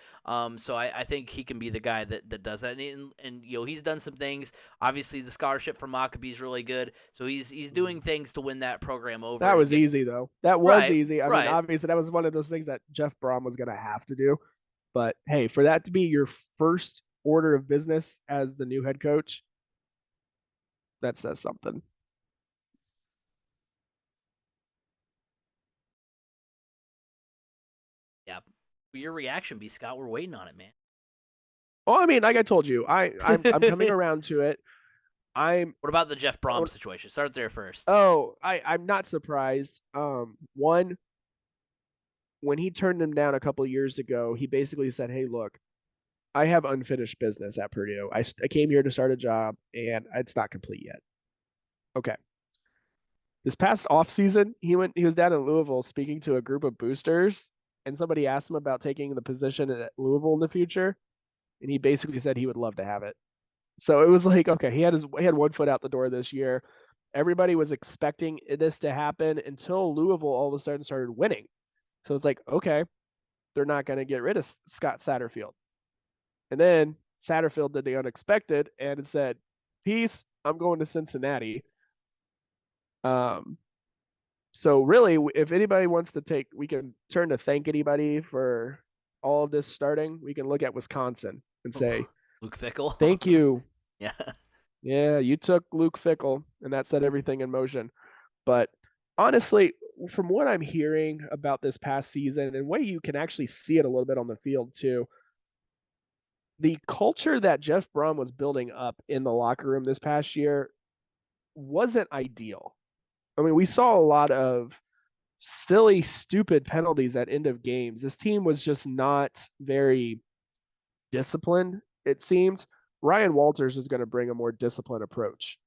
So I think he can be the guy that does that. And he's done some things. Obviously, the scholarship from Maccabee is really good. So he's doing things to win that program over. That was easy, though. That was easy. I mean, obviously, that was one of those things that Jeff Brom was going to have to do. But, hey, for that to be your first order of business as the new head coach, that says something. Yeah. Your reaction, B. Scott, we're waiting on it, man. Oh, I mean, like I told you, I'm coming around to it. What about the Jeff Brom situation? Start there first. Oh, I'm not surprised. One, when he turned him down a couple of years ago, he basically said, "Hey, look, I have unfinished business at Purdue. I came here to start a job, and it's not complete yet." Okay. This past off season, he was down in Louisville speaking to a group of boosters, and somebody asked him about taking the position at Louisville in the future, and he basically said he would love to have it. So it was like, okay, he had 1 foot out the door this year. Everybody was expecting this to happen until Louisville all of a sudden started winning. So it's like, okay, they're not going to get rid of Scott Satterfield. And then Satterfield did the unexpected and it said, "Peace, I'm going to Cincinnati." So really, if anybody wants to we can turn to thank anybody for all of this starting. We can look at Wisconsin and say, Luke Fickell. Thank you. Yeah. Yeah, you took Luke Fickell, and that set everything in motion. But honestly, from what I'm hearing about this past season, and way you can actually see it a little bit on the field too, the culture that Jeff Brom was building up in the locker room this past year wasn't ideal. I mean, we saw a lot of silly, stupid penalties at end of games. This team was just not very disciplined, it seemed. Ryan Walters is going to bring a more disciplined approach.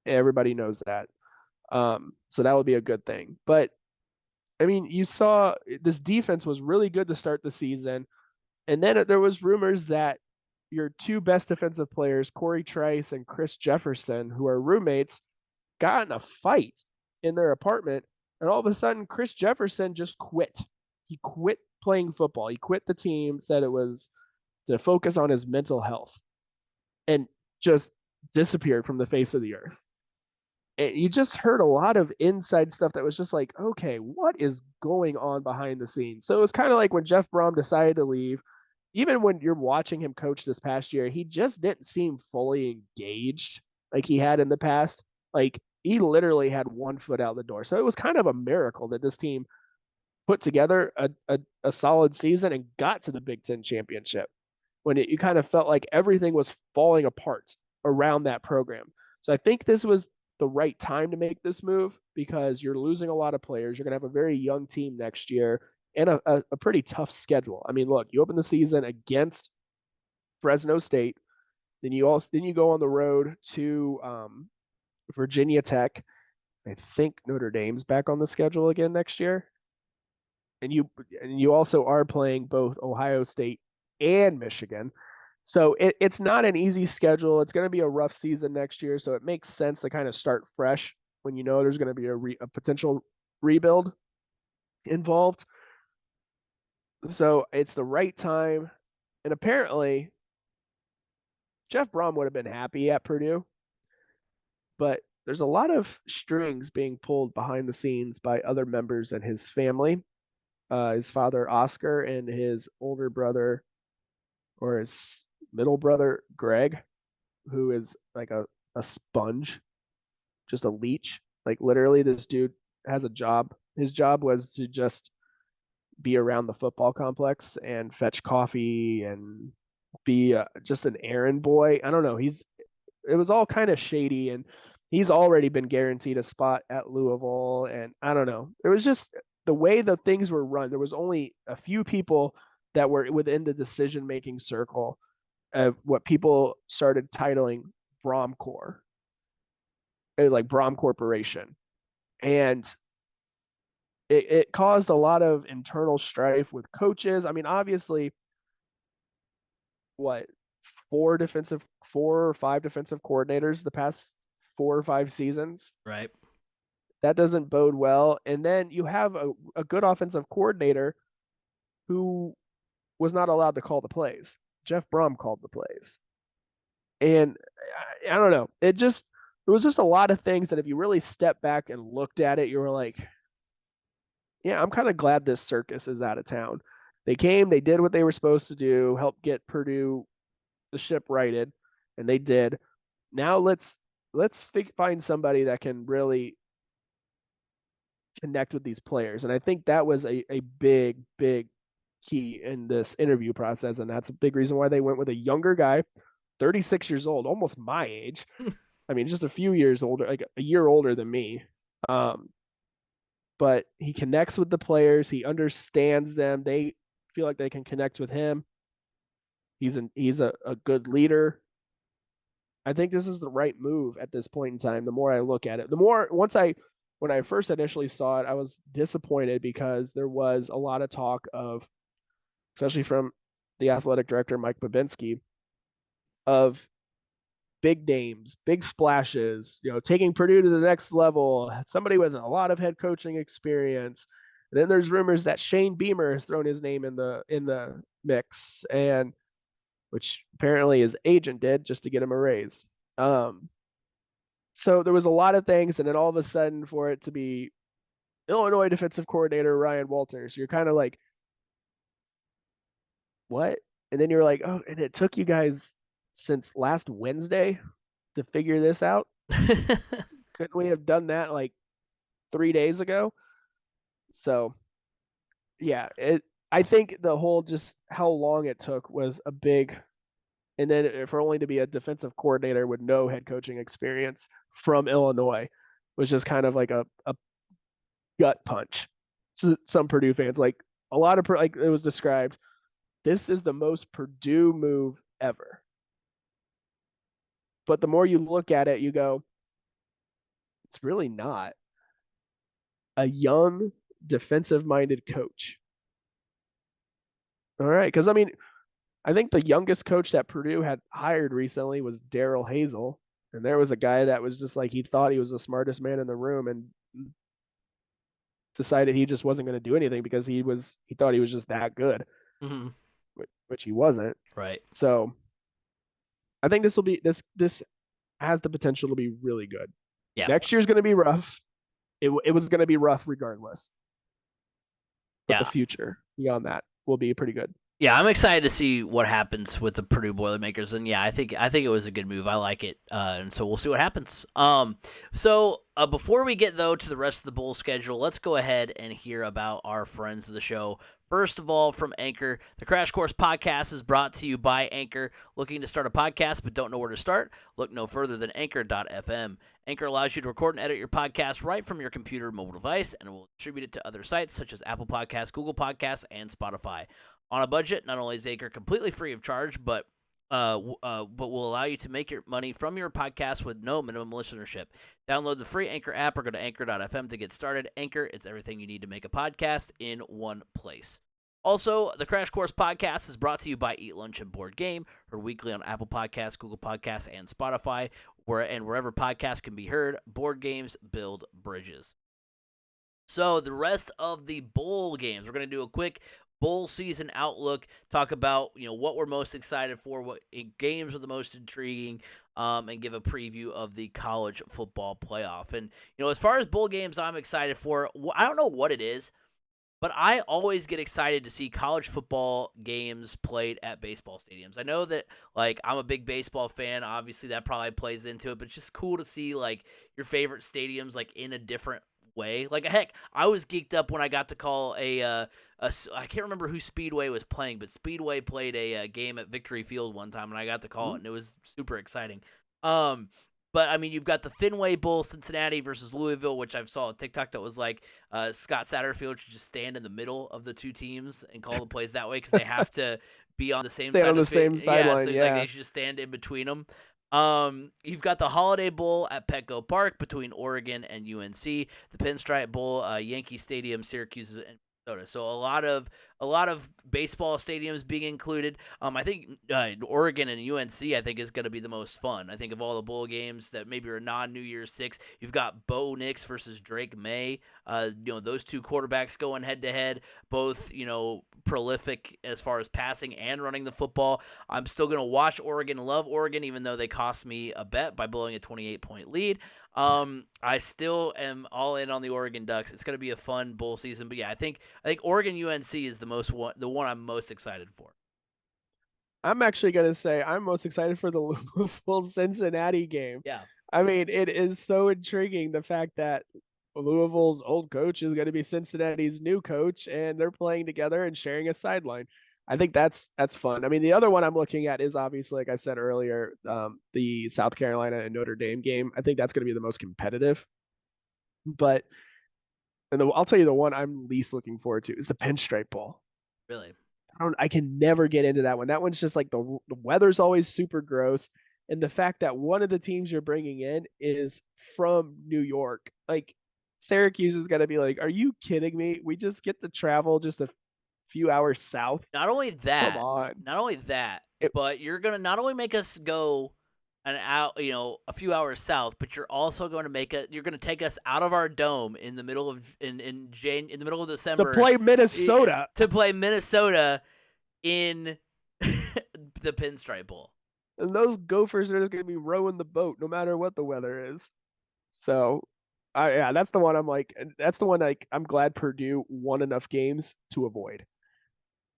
Everybody knows that. So that would be a good thing. But I mean, you saw this defense was really good to start the season. And then there was rumors that your two best defensive players, Corey Trice and Chris Jefferson, who are roommates, got in a fight in their apartment. And all of a sudden, Chris Jefferson just quit. He quit playing football. He quit the team, said it was to focus on his mental health, and just disappeared from the face of the earth. And you just heard a lot of inside stuff that was just like, okay, what is going on behind the scenes? So it was kind of like when Jeff Brom decided to leave, even when you're watching him coach this past year, he just didn't seem fully engaged like he had in the past. Like he literally had one foot out the door. So it was kind of a miracle that this team put together a solid season and got to the Big Ten championship when you kind of felt like everything was falling apart around that program. So I think this was the right time to make this move because you're losing a lot of players. You're going to have a very young team next year and a pretty tough schedule. I mean, look, you open the season against Fresno State, then you go on the road to Virginia Tech. I think Notre Dame's back on the schedule again next year, and you also are playing both Ohio State and Michigan. So it's not an easy schedule. It's going to be a rough season next year. So it makes sense to kind of start fresh when you know there's going to be a potential rebuild involved. So it's the right time. And apparently, Jeff Brom would have been happy at Purdue. But there's a lot of strings being pulled behind the scenes by other members in his family. His father, Oscar, and his older brother, or his middle brother, Greg, who is like a sponge, just a leech. Like literally, this dude has a job. His job was to just be around the football complex and fetch coffee and be just an errand boy. I don't know. It was all kind of shady, and he's already been guaranteed a spot at Louisville. And I don't know. It was just the way the things were run. There was only a few people that were within the decision-making circle of what people started titling Bromcorp, like Brom Corporation. And it caused a lot of internal strife with coaches. I mean, obviously, what, 4 or 5 defensive coordinators the past 4 or 5 seasons? Right. That doesn't bode well. And then you have a good offensive coordinator who was not allowed to call the plays. Jeff Brom called the plays. And I don't know. It was just a lot of things that if you really step back and looked at it, you were like, yeah, I'm kind of glad this circus is out of town. They came, they did what they were supposed to do, help get Purdue the ship righted, and they did. Now let's find somebody that can really connect with these players. And I think that was a big key in this interview process. And that's a big reason why they went with a younger guy, 36 years old, almost my age. I mean, just a few years older, like a year older than me. But he connects with the players. He understands them. They feel like they can connect with him. He's a good leader. I think this is the right move at this point in time. The more I look at it, when I first initially saw it, I was disappointed because there was a lot of talk of, especially from the athletic director, Mike Babinski, of big names, big splashes, taking Purdue to the next level, somebody with a lot of head coaching experience. And then there's rumors that Shane Beamer has thrown his name in the mix, and which apparently his agent did just to get him a raise. So there was a lot of things, and then all of a sudden for it to be Illinois defensive coordinator Ryan Walters, you're kind of like, what? And then you're like, oh, and it took you guys since last Wednesday to figure this out? Couldn't we have done that like 3 days ago? So yeah, I think the whole just how long it took was a big and then for only to be a defensive coordinator with no head coaching experience from Illinois was just kind of like a gut punch to some Purdue fans. Like a lot of like it was described, this is the most Purdue move ever. But the more you look at it, you go, it's really not. A young defensive-minded coach. All right, because I mean, I think the youngest coach that Purdue had hired recently was Daryl Hazel, and there was a guy that was just like he thought he was the smartest man in the room and decided he just wasn't going to do anything because he thought he was just that good, which he wasn't. Right. So I think this has the potential to be really good. Yeah. Next year's going to be rough. It was going to be rough regardless. But the future beyond that will be pretty good. Yeah, I'm excited to see what happens with the Purdue Boilermakers, and yeah, I think it was a good move. I like it, and so we'll see what happens. So before we get though to the rest of the bowl schedule, let's go ahead and hear about our friends of the show. First of all, from Anchor, the Crash Course Podcast is brought to you by Anchor. Looking to start a podcast but don't know where to start? Look no further than Anchor.fm. Anchor allows you to record and edit your podcast right from your computer or mobile device, and it will distribute it to other sites such as Apple Podcasts, Google Podcasts, and Spotify. On a budget, not only is Anchor completely free of charge, but will allow you to make your money from your podcast with no minimum listenership. Download the free Anchor app or go to Anchor.fm to get started. Anchor, it's everything you need to make a podcast in one place. Also, the Crash Course Podcast is brought to you by Eat Lunch and Board Game, heard weekly on Apple Podcasts, Google Podcasts, and Spotify, wherever podcasts can be heard. Board games build bridges. So the rest of the bowl games, we're going to do a quick bowl season outlook, talk about what we're most excited for, what games are the most intriguing, and give a preview of the college football playoff. And as far as bowl games I'm excited for, I don't know what it is, but I always get excited to see college football games played at baseball stadiums. I know that I'm a big baseball fan, obviously that probably plays into it, but it's just cool to see your favorite stadiums in a different way. Heck, I was geeked up when I got to call I can't remember who Speedway was playing, but Speedway played a game at Victory Field one time, and I got to call it, and it was super exciting. But, I mean, you've got the Fenway Bowl, Cincinnati versus Louisville, which I saw a TikTok that was Scott Satterfield should just stand in the middle of the two teams and call the plays that way because they have to be on the same side. Stand on the same sideline, so they should just stand in between them. You've got the Holiday Bowl at Petco Park between Oregon and UNC, the Pinstripe Bowl, Yankee Stadium, Syracuse, and Minnesota. So a lot of baseball stadiums being included. I think Oregon and UNC I think is going to be the most fun. I think of all the bowl games that maybe are non-New Year's Six, you've got Bo Nix versus Drake May. Those two quarterbacks going head to head, both prolific as far as passing and running the football. I'm still going to watch Oregon, love Oregon, even though they cost me a bet by blowing a 28-point lead. I still am all in on the Oregon Ducks. It's going to be a fun bowl season, but yeah, I think Oregon UNC is the one I'm most excited for. I'm actually going to say I'm most excited for the Louisville Cincinnati game. Yeah. I mean, it is so intriguing the fact that Louisville's old coach is going to be Cincinnati's new coach, and they're playing together and sharing a sideline. I think that's fun. I mean, the other one I'm looking at is obviously, like I said earlier, the South Carolina and Notre Dame game. I think that's going to be the most competitive. But I'll tell you the one I'm least looking forward to is the Pinstripe Bowl. Really? I can never get into that one. That one's just the weather's always super gross. And the fact that one of the teams you're bringing in is from New York. Syracuse is going to be are you kidding me? We just get to travel just a few hours south. Not only that, come on. But you're going to not only make us go a few hours south, but you're also going to take us out of our dome in the middle of in the middle of December to play Minnesota. In the Pinstripe Bowl. And those Gophers are just going to be rowing the boat no matter what the weather is. So, that's the one I'm glad Purdue won enough games to avoid.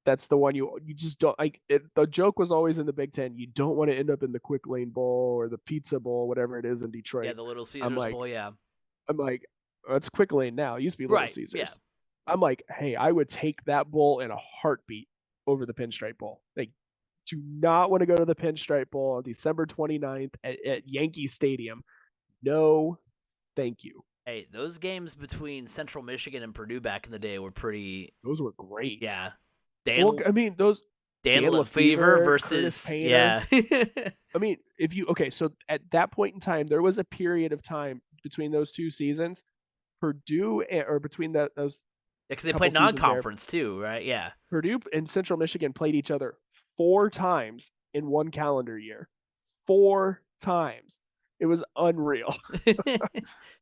That's the one you just don't the joke was always in the Big Ten. You don't want to end up in the Quick Lane Bowl or the Pizza Bowl, whatever it is in Detroit. Yeah, the Little Caesars Bowl, yeah. I'm it's Quick Lane now. It used to be Little Caesars. Yeah. I'm hey, I would take that bowl in a heartbeat over the Pinstripe Bowl. do not want to go to the Pinstripe Bowl on December 29th at Yankee Stadium. No, thank you. Hey, those games between Central Michigan and Purdue back in the day were pretty. Those were great. Yeah. Dan Lefevre versus versus yeah. I mean, so at that point in time, there was a period of time between those two seasons, between those. Because they played non-conference too, right? Yeah. Purdue and Central Michigan played each other 4 times in one calendar year. 4 times. It was unreal.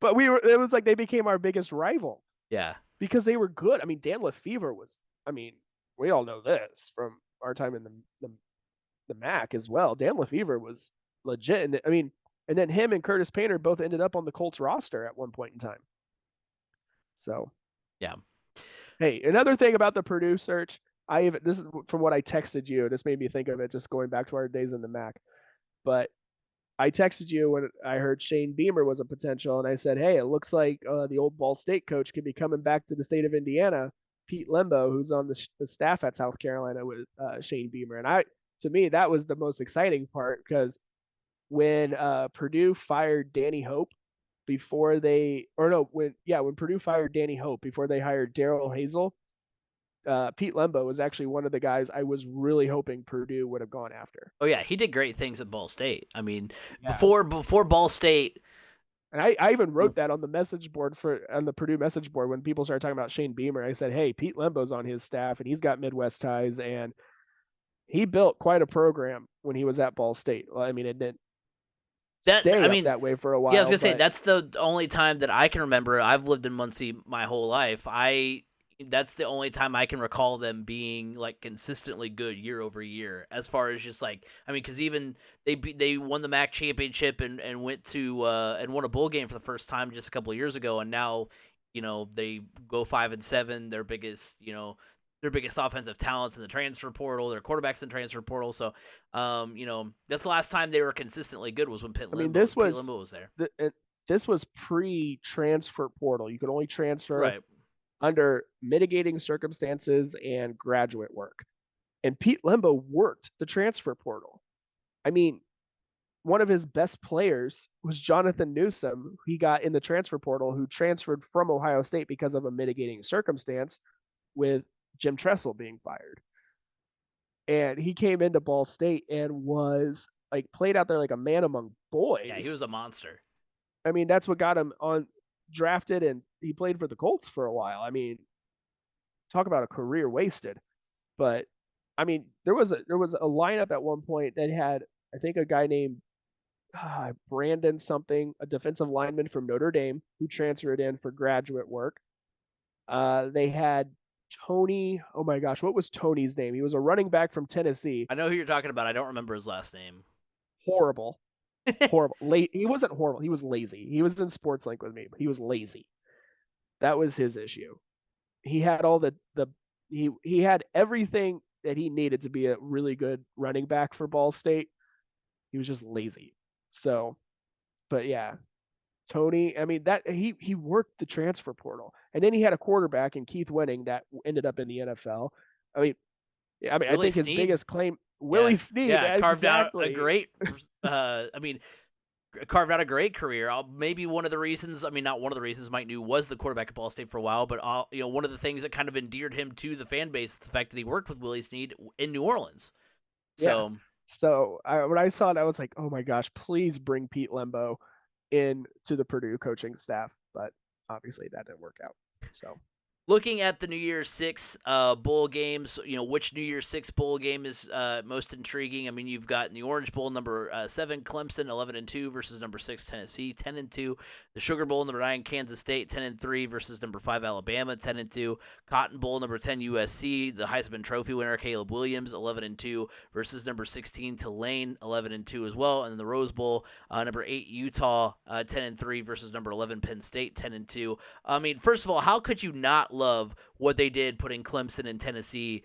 But it was like they became our biggest rival. Yeah. Because they were good. I mean, Dan Lefevre was, we all know this from our time in the MAC as well. Dan Lefevre was legit. And then him and Curtis Painter both ended up on the Colts roster at one point in time. So, yeah. Hey, another thing about the Purdue search, this is from what I texted you. This made me think of it, just going back to our days in the MAC. But I texted you when I heard Shane Beamer was a potential, and I said, hey, it looks like the old Ball State coach could be coming back to the state of Indiana, Pete Lembo, who's on the staff at South Carolina with Shane Beamer. And to me, that was the most exciting part, because when Purdue fired Danny Hope when Purdue fired Danny Hope before they hired Daryl Hazel, Pete Lembo was actually one of the guys I was really hoping Purdue would have gone after. Oh yeah, he did great things at Ball State. I mean, before Ball State, and I even wrote that on the message board on the Purdue message board when people started talking about Shane Beamer. I said, hey, Pete Lembo's on his staff and he's got Midwest ties, and he built quite a program when he was at Ball State. Well, I mean, it didn't stay that way for a while. Yeah, I was gonna say that's the only time that I can remember. I've lived in Muncie my whole life. That's the only time I can recall them being like consistently good year over year, as far as just like, because even they won the MAC championship and went to and won a bowl game for the first time just a couple of years ago, and now they go 5-7. Their biggest offensive talents in the transfer portal, their quarterbacks in the transfer portal. So, that's the last time they were consistently good was when Pete Lembo was there. This was pre-transfer portal. You could only transfer right under mitigating circumstances and graduate work. And Pete Lembo worked the transfer portal. One of his best players was Jonathan Newsom, who he got in the transfer portal, who transferred from Ohio State because of a mitigating circumstance with Jim Tressel being fired. And he came into Ball State and was played out there like a man among boys. Yeah, he was a monster. That's what got him drafted, and he played for the Colts for a while. Talk about a career wasted. But there was a lineup at one point that had, I think, a guy named Brandon something, a defensive lineman from Notre Dame who transferred in for graduate work. They had Tony. Oh my gosh, what was Tony's name? He was a running back from Tennessee. I know who you're talking about. I don't remember his last name. Horrible. He wasn't horrible. He was lazy. He was in SportsLink with me, but he was lazy. That was his issue. He had all he had everything that he needed to be a really good running back for Ball State. He was just lazy. So, but yeah, Tony. He worked the transfer portal, and then he had a quarterback in Keith Wenning that ended up in the NFL. I think his biggest claim. Willie Snead, carved out a great. Carved out a great career. Maybe one of the reasons, not one of the reasons Mike New was the quarterback at Ball State for a while, but one of the things that kind of endeared him to the fan base is the fact that he worked with Willie Snead in New Orleans. So, when I saw it, I was like, oh my gosh, please bring Pete Lembo in to the Purdue coaching staff. But obviously that didn't work out. So. Looking at the New Year's Six bowl games, which New Year's Six bowl game is most intriguing? You've got in the Orange Bowl, number 7 Clemson 11-2 versus number 6 Tennessee 10-2. The Sugar Bowl, number 9 Kansas State 10-3 versus number 5 Alabama 10-2. Cotton Bowl, number 10 USC. The Heisman Trophy winner Caleb Williams 11-2 versus number 16 Tulane 11-2 as well. And then the Rose Bowl, number 8 Utah 10-3 versus number 11 Penn State 10-2. First of all, how could you not love what they did putting Clemson and Tennessee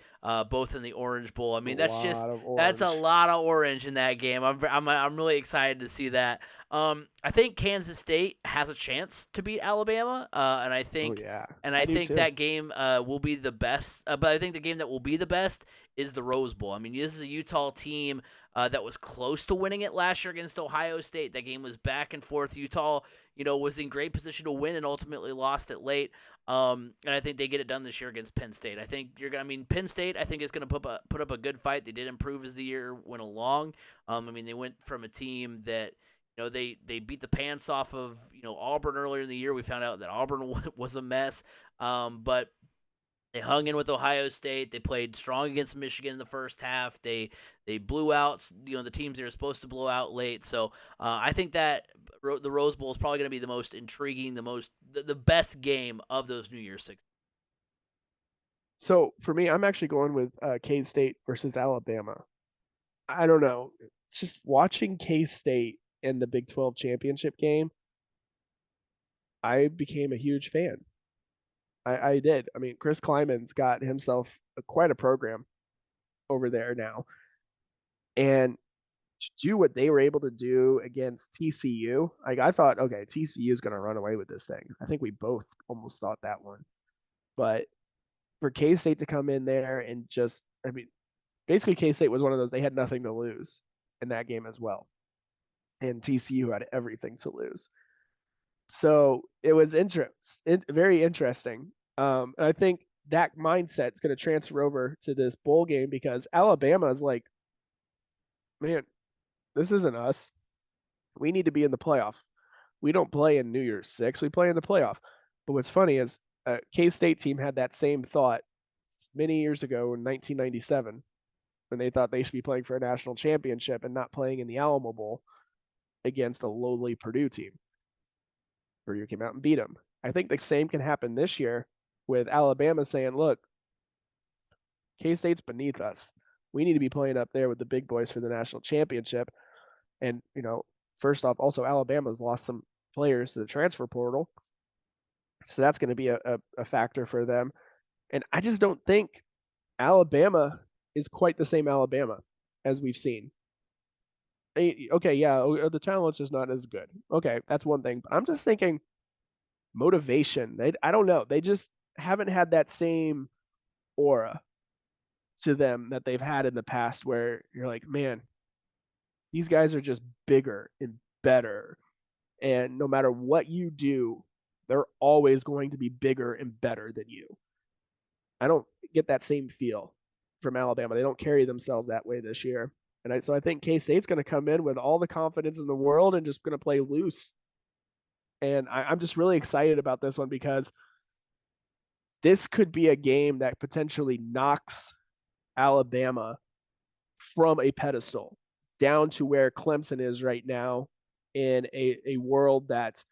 both in the Orange Bowl. I mean, that's a lot of orange in that game. I'm really excited to see that. I think Kansas State has a chance to beat Alabama, and I think that game will be the best. But I think the game that will be the best is the Rose Bowl. I mean, this is a Utah team that was close to winning it last year against Ohio State. That game was back and forth. Utah, was in great position to win and ultimately lost it late. And I think they get it done this year against Penn State. I think Penn State, I think, is going to put up a good fight. They did improve as the year went along. They went from a team that, they beat the pants off of, Auburn earlier in the year. We found out that Auburn was a mess. But they hung in with Ohio State. They played strong against Michigan in the first half. They blew out, the teams they were supposed to blow out late. So I think that the Rose Bowl is probably going to be the most intriguing, the best game of those New Year's Six. So for me, I'm actually going with K-State versus Alabama. I don't know. Just watching K-State in the Big 12 championship game, I became a huge fan. I did. I mean, Chris Kleiman's got himself quite a program over there now. And to do what they were able to do against TCU, I thought, okay, TCU is going to run away with this thing. I think we both almost thought that one. But for K-State to come in there and basically K-State was one of those, they had nothing to lose in that game as well. And TCU had everything to lose. So it was very interesting. And I think that mindset is going to transfer over to this bowl game because Alabama is like, man, this isn't us. We need to be in the playoff. We don't play in New Year's Six. We play in the playoff. But what's funny is a K-State team had that same thought many years ago in 1997 when they thought they should be playing for a national championship and not playing in the Alamo Bowl against a lowly Purdue team. Purdue came out and beat them. I think the same can happen this year with Alabama saying, look, K-State's beneath us. We need to be playing up there with the big boys for the national championship. And, first off, also Alabama's lost some players to the transfer portal. So that's going to be a factor for them. And I just don't think Alabama is quite the same Alabama as we've seen. Okay, yeah, the talent's just not as good. Okay, that's one thing. But I'm just thinking motivation. I don't know. They just haven't had that same aura to them that they've had in the past where you're like, man, these guys are just bigger and better. And no matter what you do, they're always going to be bigger and better than you. I don't get that same feel from Alabama. They don't carry themselves that way this year. And so I think K-State's going to come in with all the confidence in the world and just going to play loose. And I'm just really excited about this one because this could be a game that potentially knocks Alabama from a pedestal down to where Clemson is right now in a world that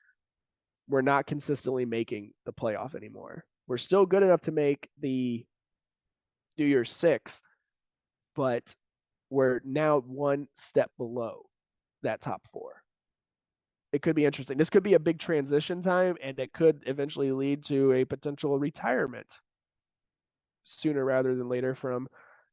we're not consistently making the playoff anymore. We're still good enough to make the New Year's Six, but we're now one step below that top four. It could be interesting. This could be a big transition time, and it could eventually lead to a potential retirement sooner rather than later from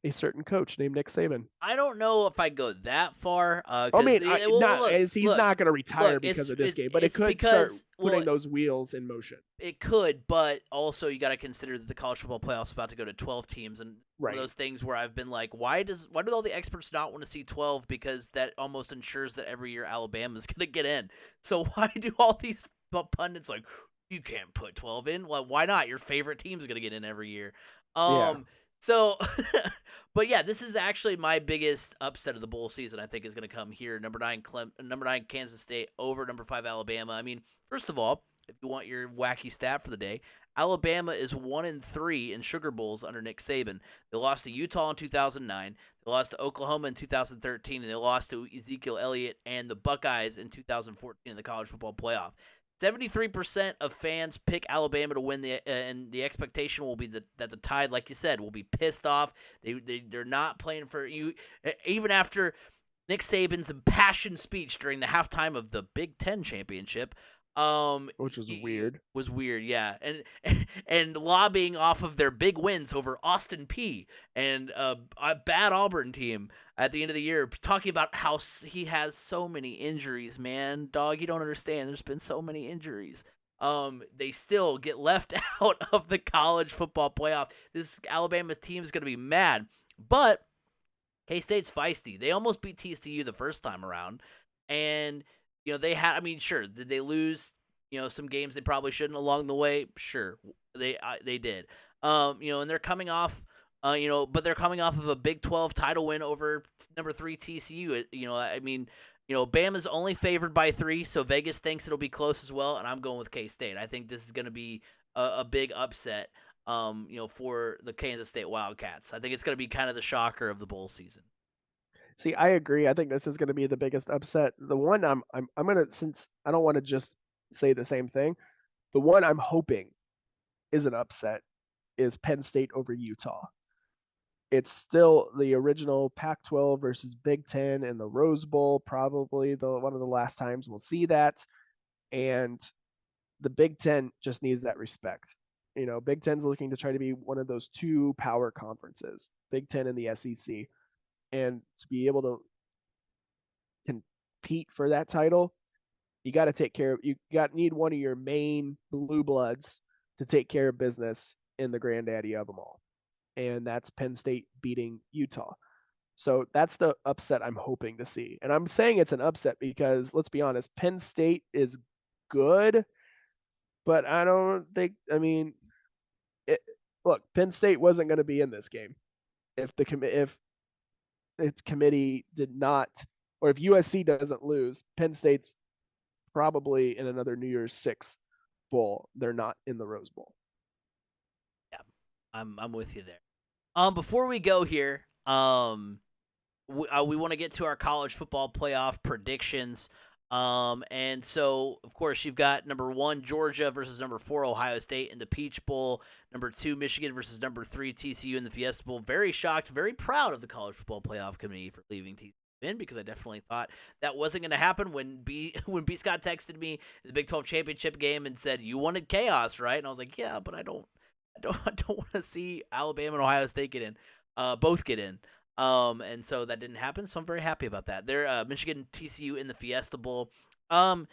a certain coach named Nick Saban. I don't know if I go that far. He's not going to retire because of this game, but it could start putting those wheels in motion. It could, but also you got to consider that the college football playoffs is about to go to 12 teams, and one of those things where I've been like, why do all the experts not want to see 12? Because that almost ensures that every year Alabama's going to get in. So why do all these pundits like, you can't put 12 in? Well, why not? Your favorite team is going to get in every year. So, but yeah, this is actually my biggest upset of the bowl season. I think is going to come here. Number 9 Kansas State over number 5 Alabama. I mean, first of all, if you want your wacky stat for the day, Alabama is 1-3 in Sugar Bowls under Nick Saban. They lost to Utah in 2009. They lost to Oklahoma in 2013, and they lost to Ezekiel Elliott and the Buckeyes in 2014 in the college football playoff. 73% of fans pick Alabama to win, and the expectation will be that the Tide, like you said, will be pissed off. They're not playing for you. Even after Nick Saban's impassioned speech during the halftime of the Big Ten championship, Which was weird. Was weird, yeah, and lobbying off of their big wins over Austin P and a bad Auburn team at the end of the year, talking about how he has so many injuries. Man, dog, you don't understand. There's been so many injuries. They still get left out of the college football playoff. This Alabama team is going to be mad, but K-State's feisty. They almost beat TCU the first time around, and they had. I mean, sure, did they lose? Some games they probably shouldn't along the way. Sure, they did. And they're coming off. But they're coming off of a Big 12 title win over number 3 TCU. Bama's only favored by 3, so Vegas thinks it'll be close as well, and I'm going with K-State. I think this is going to be a big upset. For the Kansas State Wildcats. I think it's going to be kind of the shocker of the bowl season. See, I agree. I think this is going to be the biggest upset. The one I'm going to, since I don't want to just say the same thing, the one I'm hoping is an upset is Penn State over Utah. It's still the original Pac-12 versus Big Ten in the Rose Bowl, probably one of the last times we'll see that. And the Big Ten just needs that respect. Big Ten's looking to try to be one of those 2 power conferences, Big Ten and the SEC. And to be able to compete for that title, you got to take care of, need one of your main blue bloods to take care of business in the granddaddy of them all. And that's Penn State beating Utah. So that's the upset I'm hoping to see. And I'm saying it's an upset because, let's be honest, Penn State is good, but I don't think, look, Penn State wasn't going to be in this game if its committee did not, or if USC doesn't lose. Penn State's probably in another New Year's Six bowl. They're not in the Rose Bowl. Yeah, I'm with you there. Before we go here, we want to get to our college football playoff predictions. And so, of course, you've got number 1, Georgia versus number 4, Ohio State in the Peach Bowl. Number 2, Michigan versus number 3, TCU in the Fiesta Bowl. Very shocked, very proud of the College Football Playoff Committee for leaving TCU in, because I definitely thought that wasn't going to happen when B Scott texted me the Big 12 championship game and said, "You wanted chaos, right?" And I was like, "Yeah, but I don't want to see Alabama and Ohio State get in, both get in." And so that didn't happen, so I'm very happy about that. They're Michigan, TCU in the Fiesta Bowl. In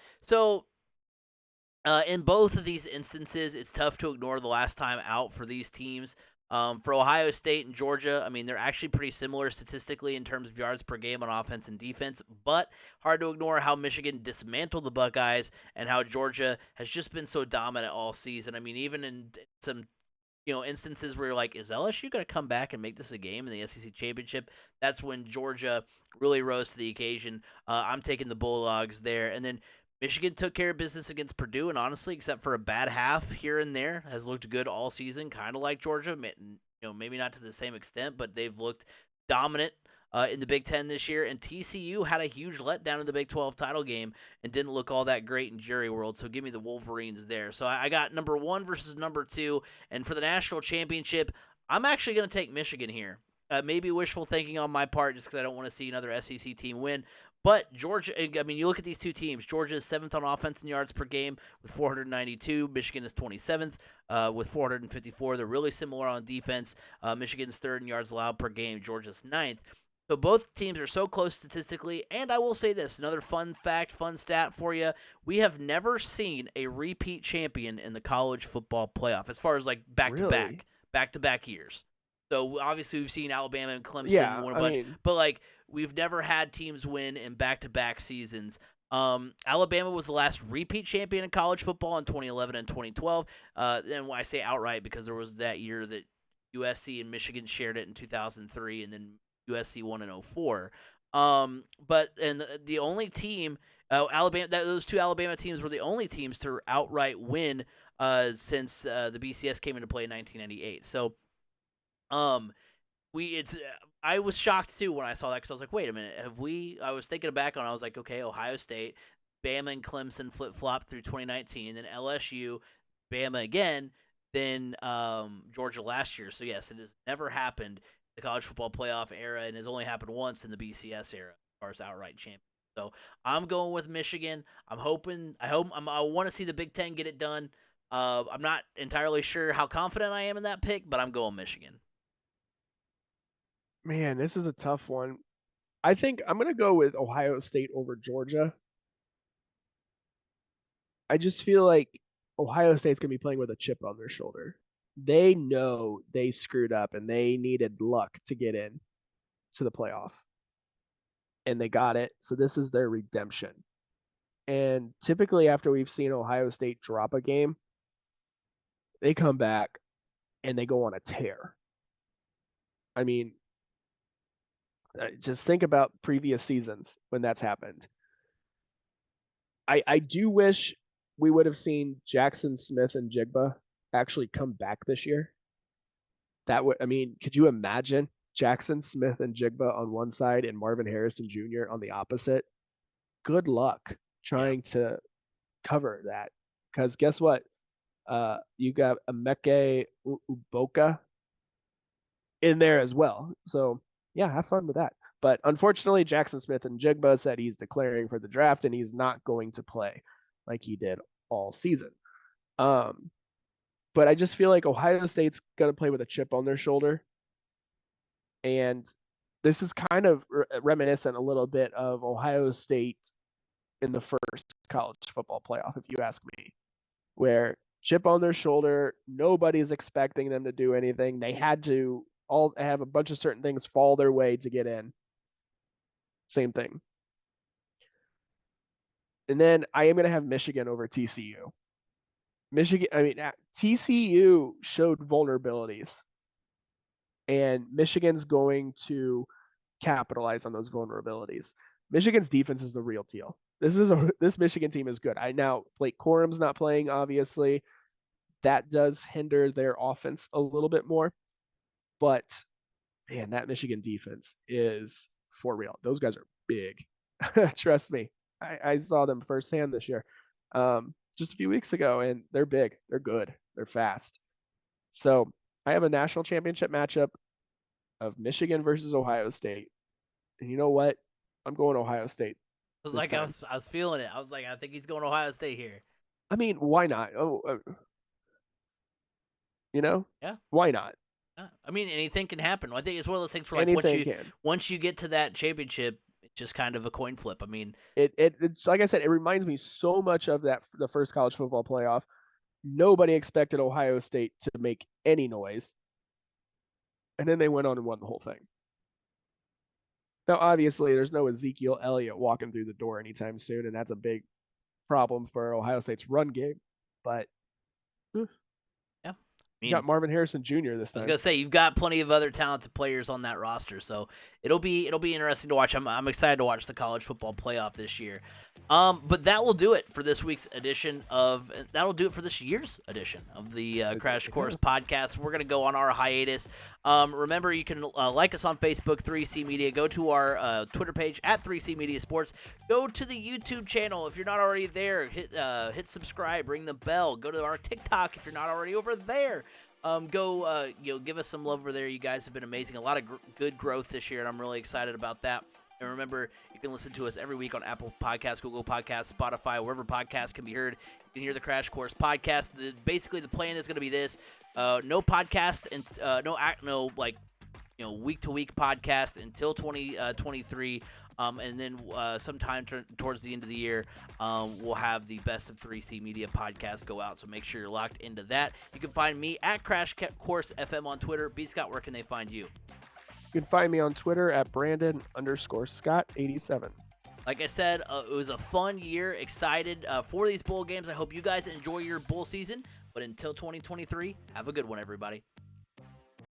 both of these instances, it's tough to ignore the last time out for these teams. For Ohio State and Georgia, they're actually pretty similar statistically in terms of yards per game on offense and defense, but hard to ignore how Michigan dismantled the Buckeyes and how Georgia has just been so dominant all season. Even in some instances where you're like, is LSU going to come back and make this a game in the SEC championship? That's when Georgia really rose to the occasion. I'm taking the Bulldogs there. And then Michigan took care of business against Purdue, and honestly, except for a bad half here and there, has looked good all season, kind of like Georgia. Maybe not to the same extent, but they've looked dominant in the Big Ten this year. And TCU had a huge letdown in the Big 12 title game and didn't look all that great in Jerry World, so give me the Wolverines there. So I got number 1 versus number 2, and for the national championship, I'm actually going to take Michigan here. Maybe wishful thinking on my part just because I don't want to see another SEC team win. But Georgia, you look at these two teams. Georgia is 7th on offense in yards per game with 492. Michigan is 27th with 454. They're really similar on defense. Michigan's 3rd in yards allowed per game. Georgia's 9th. So both teams are so close statistically, and I will say this, another fun fact, fun stat for you. We have never seen a repeat champion in the college football playoff as far as like back-to-back years. So obviously we've seen Alabama and Clemson win a bunch, but like we've never had teams win in back-to-back seasons. Alabama was the last repeat champion in college football in 2011 and 2012. And I say outright because there was that year that USC and Michigan shared it in 2003, and then USC won in 2004. But the only team, Alabama, those two Alabama teams were the only teams to outright win since the BCS came into play in 1998. So, I was shocked too when I saw that because I was like, wait a minute, I was thinking back on, I was like, okay, Ohio State, Bama and Clemson flip-flopped through 2019, then LSU, Bama again, then Georgia last year. So yes, it has never happened in the college football playoff era and has only happened once in the BCS era as far as outright champion. So I'm going with Michigan. I want to see the Big Ten get it done. I'm not entirely sure how confident I am in that pick, but I'm going Michigan. Man, this is a tough one. I think I'm going to go with Ohio State over Georgia. I just feel like Ohio State's going to be playing with a chip on their shoulder. They know they screwed up and they needed luck to get in to the playoff. And they got it. So this is their redemption. And typically after we've seen Ohio State drop a game, they come back and they go on a tear. I mean, just think about previous seasons when that's happened. I do wish we would have seen Jackson Smith and Jigba actually come back this year. Could you imagine Jackson Smith and Jigba on one side and Marvin Harrison Jr. on the opposite? Good luck trying to cover that. Because guess what? You got Emeka Uboka in there as well. So, yeah, have fun with that. But unfortunately, Jackson Smith and Jigba said he's declaring for the draft and he's not going to play like he did all season. But I just feel like Ohio State's going to play with a chip on their shoulder. And this is kind of reminiscent a little bit of Ohio State in the first college football playoff, if you ask me, where chip on their shoulder, nobody's expecting them to do anything. They had to all have a bunch of certain things fall their way to get in. Same thing. And then I am going to have Michigan over TCU. TCU showed vulnerabilities, and Michigan's going to capitalize on those vulnerabilities. Michigan's defense is the real deal. This Michigan team is good. Blake Corum's not playing, obviously. That does hinder their offense a little bit more. But, man, that Michigan defense is for real. Those guys are big. Trust me. I saw them firsthand this year, just a few weeks ago, and they're big. They're good. They're fast. So I have a national championship matchup of Michigan versus Ohio State. And you know what? I'm going Ohio State. I was feeling it. I was like, I think he's going Ohio State here. I mean, why not? Yeah. Why not? I mean, anything can happen. I think it's one of those things where like once you get to that championship, it's just kind of a coin flip. I mean, it's like I said, it reminds me so much of the first college football playoff. Nobody expected Ohio State to make any noise, and then they went on and won the whole thing. Now, obviously, there's no Ezekiel Elliott walking through the door anytime soon, and that's a big problem for Ohio State's run game. But you got Marvin Harrison Jr. this time. I was gonna say you've got plenty of other talented players on that roster, so it'll be interesting to watch. I'm excited to watch the college football playoff this year. But that will do it for this week's edition of. That'll do it for this year's edition of the Crash Course podcast. We're gonna go on our hiatus. Remember, you can like us on Facebook, 3C Media. Go to our Twitter page at 3C Media Sports. Go to the YouTube channel if you're not already there. Hit subscribe, ring the bell. Go to our TikTok if you're not already over there. Give us some love over there. You guys have been amazing. A lot of good growth this year, and I'm really excited about that. And remember, you can listen to us every week on Apple Podcasts, Google Podcasts, Spotify, wherever podcasts can be heard. You can hear the Crash Course podcast. Basically, the plan is going to be this: no podcast and week-to-week podcast until 2023. And then sometime towards the end of the year, we'll have the Best of 3C Media podcast go out. So make sure you're locked into that. You can find me at Crash Course FM on Twitter. B. Scott, where can they find you? You can find me on Twitter at Brandon_Scott87. Like I said, it was a fun year. Excited for these bowl games. I hope you guys enjoy your bowl season. But until 2023, have a good one, everybody.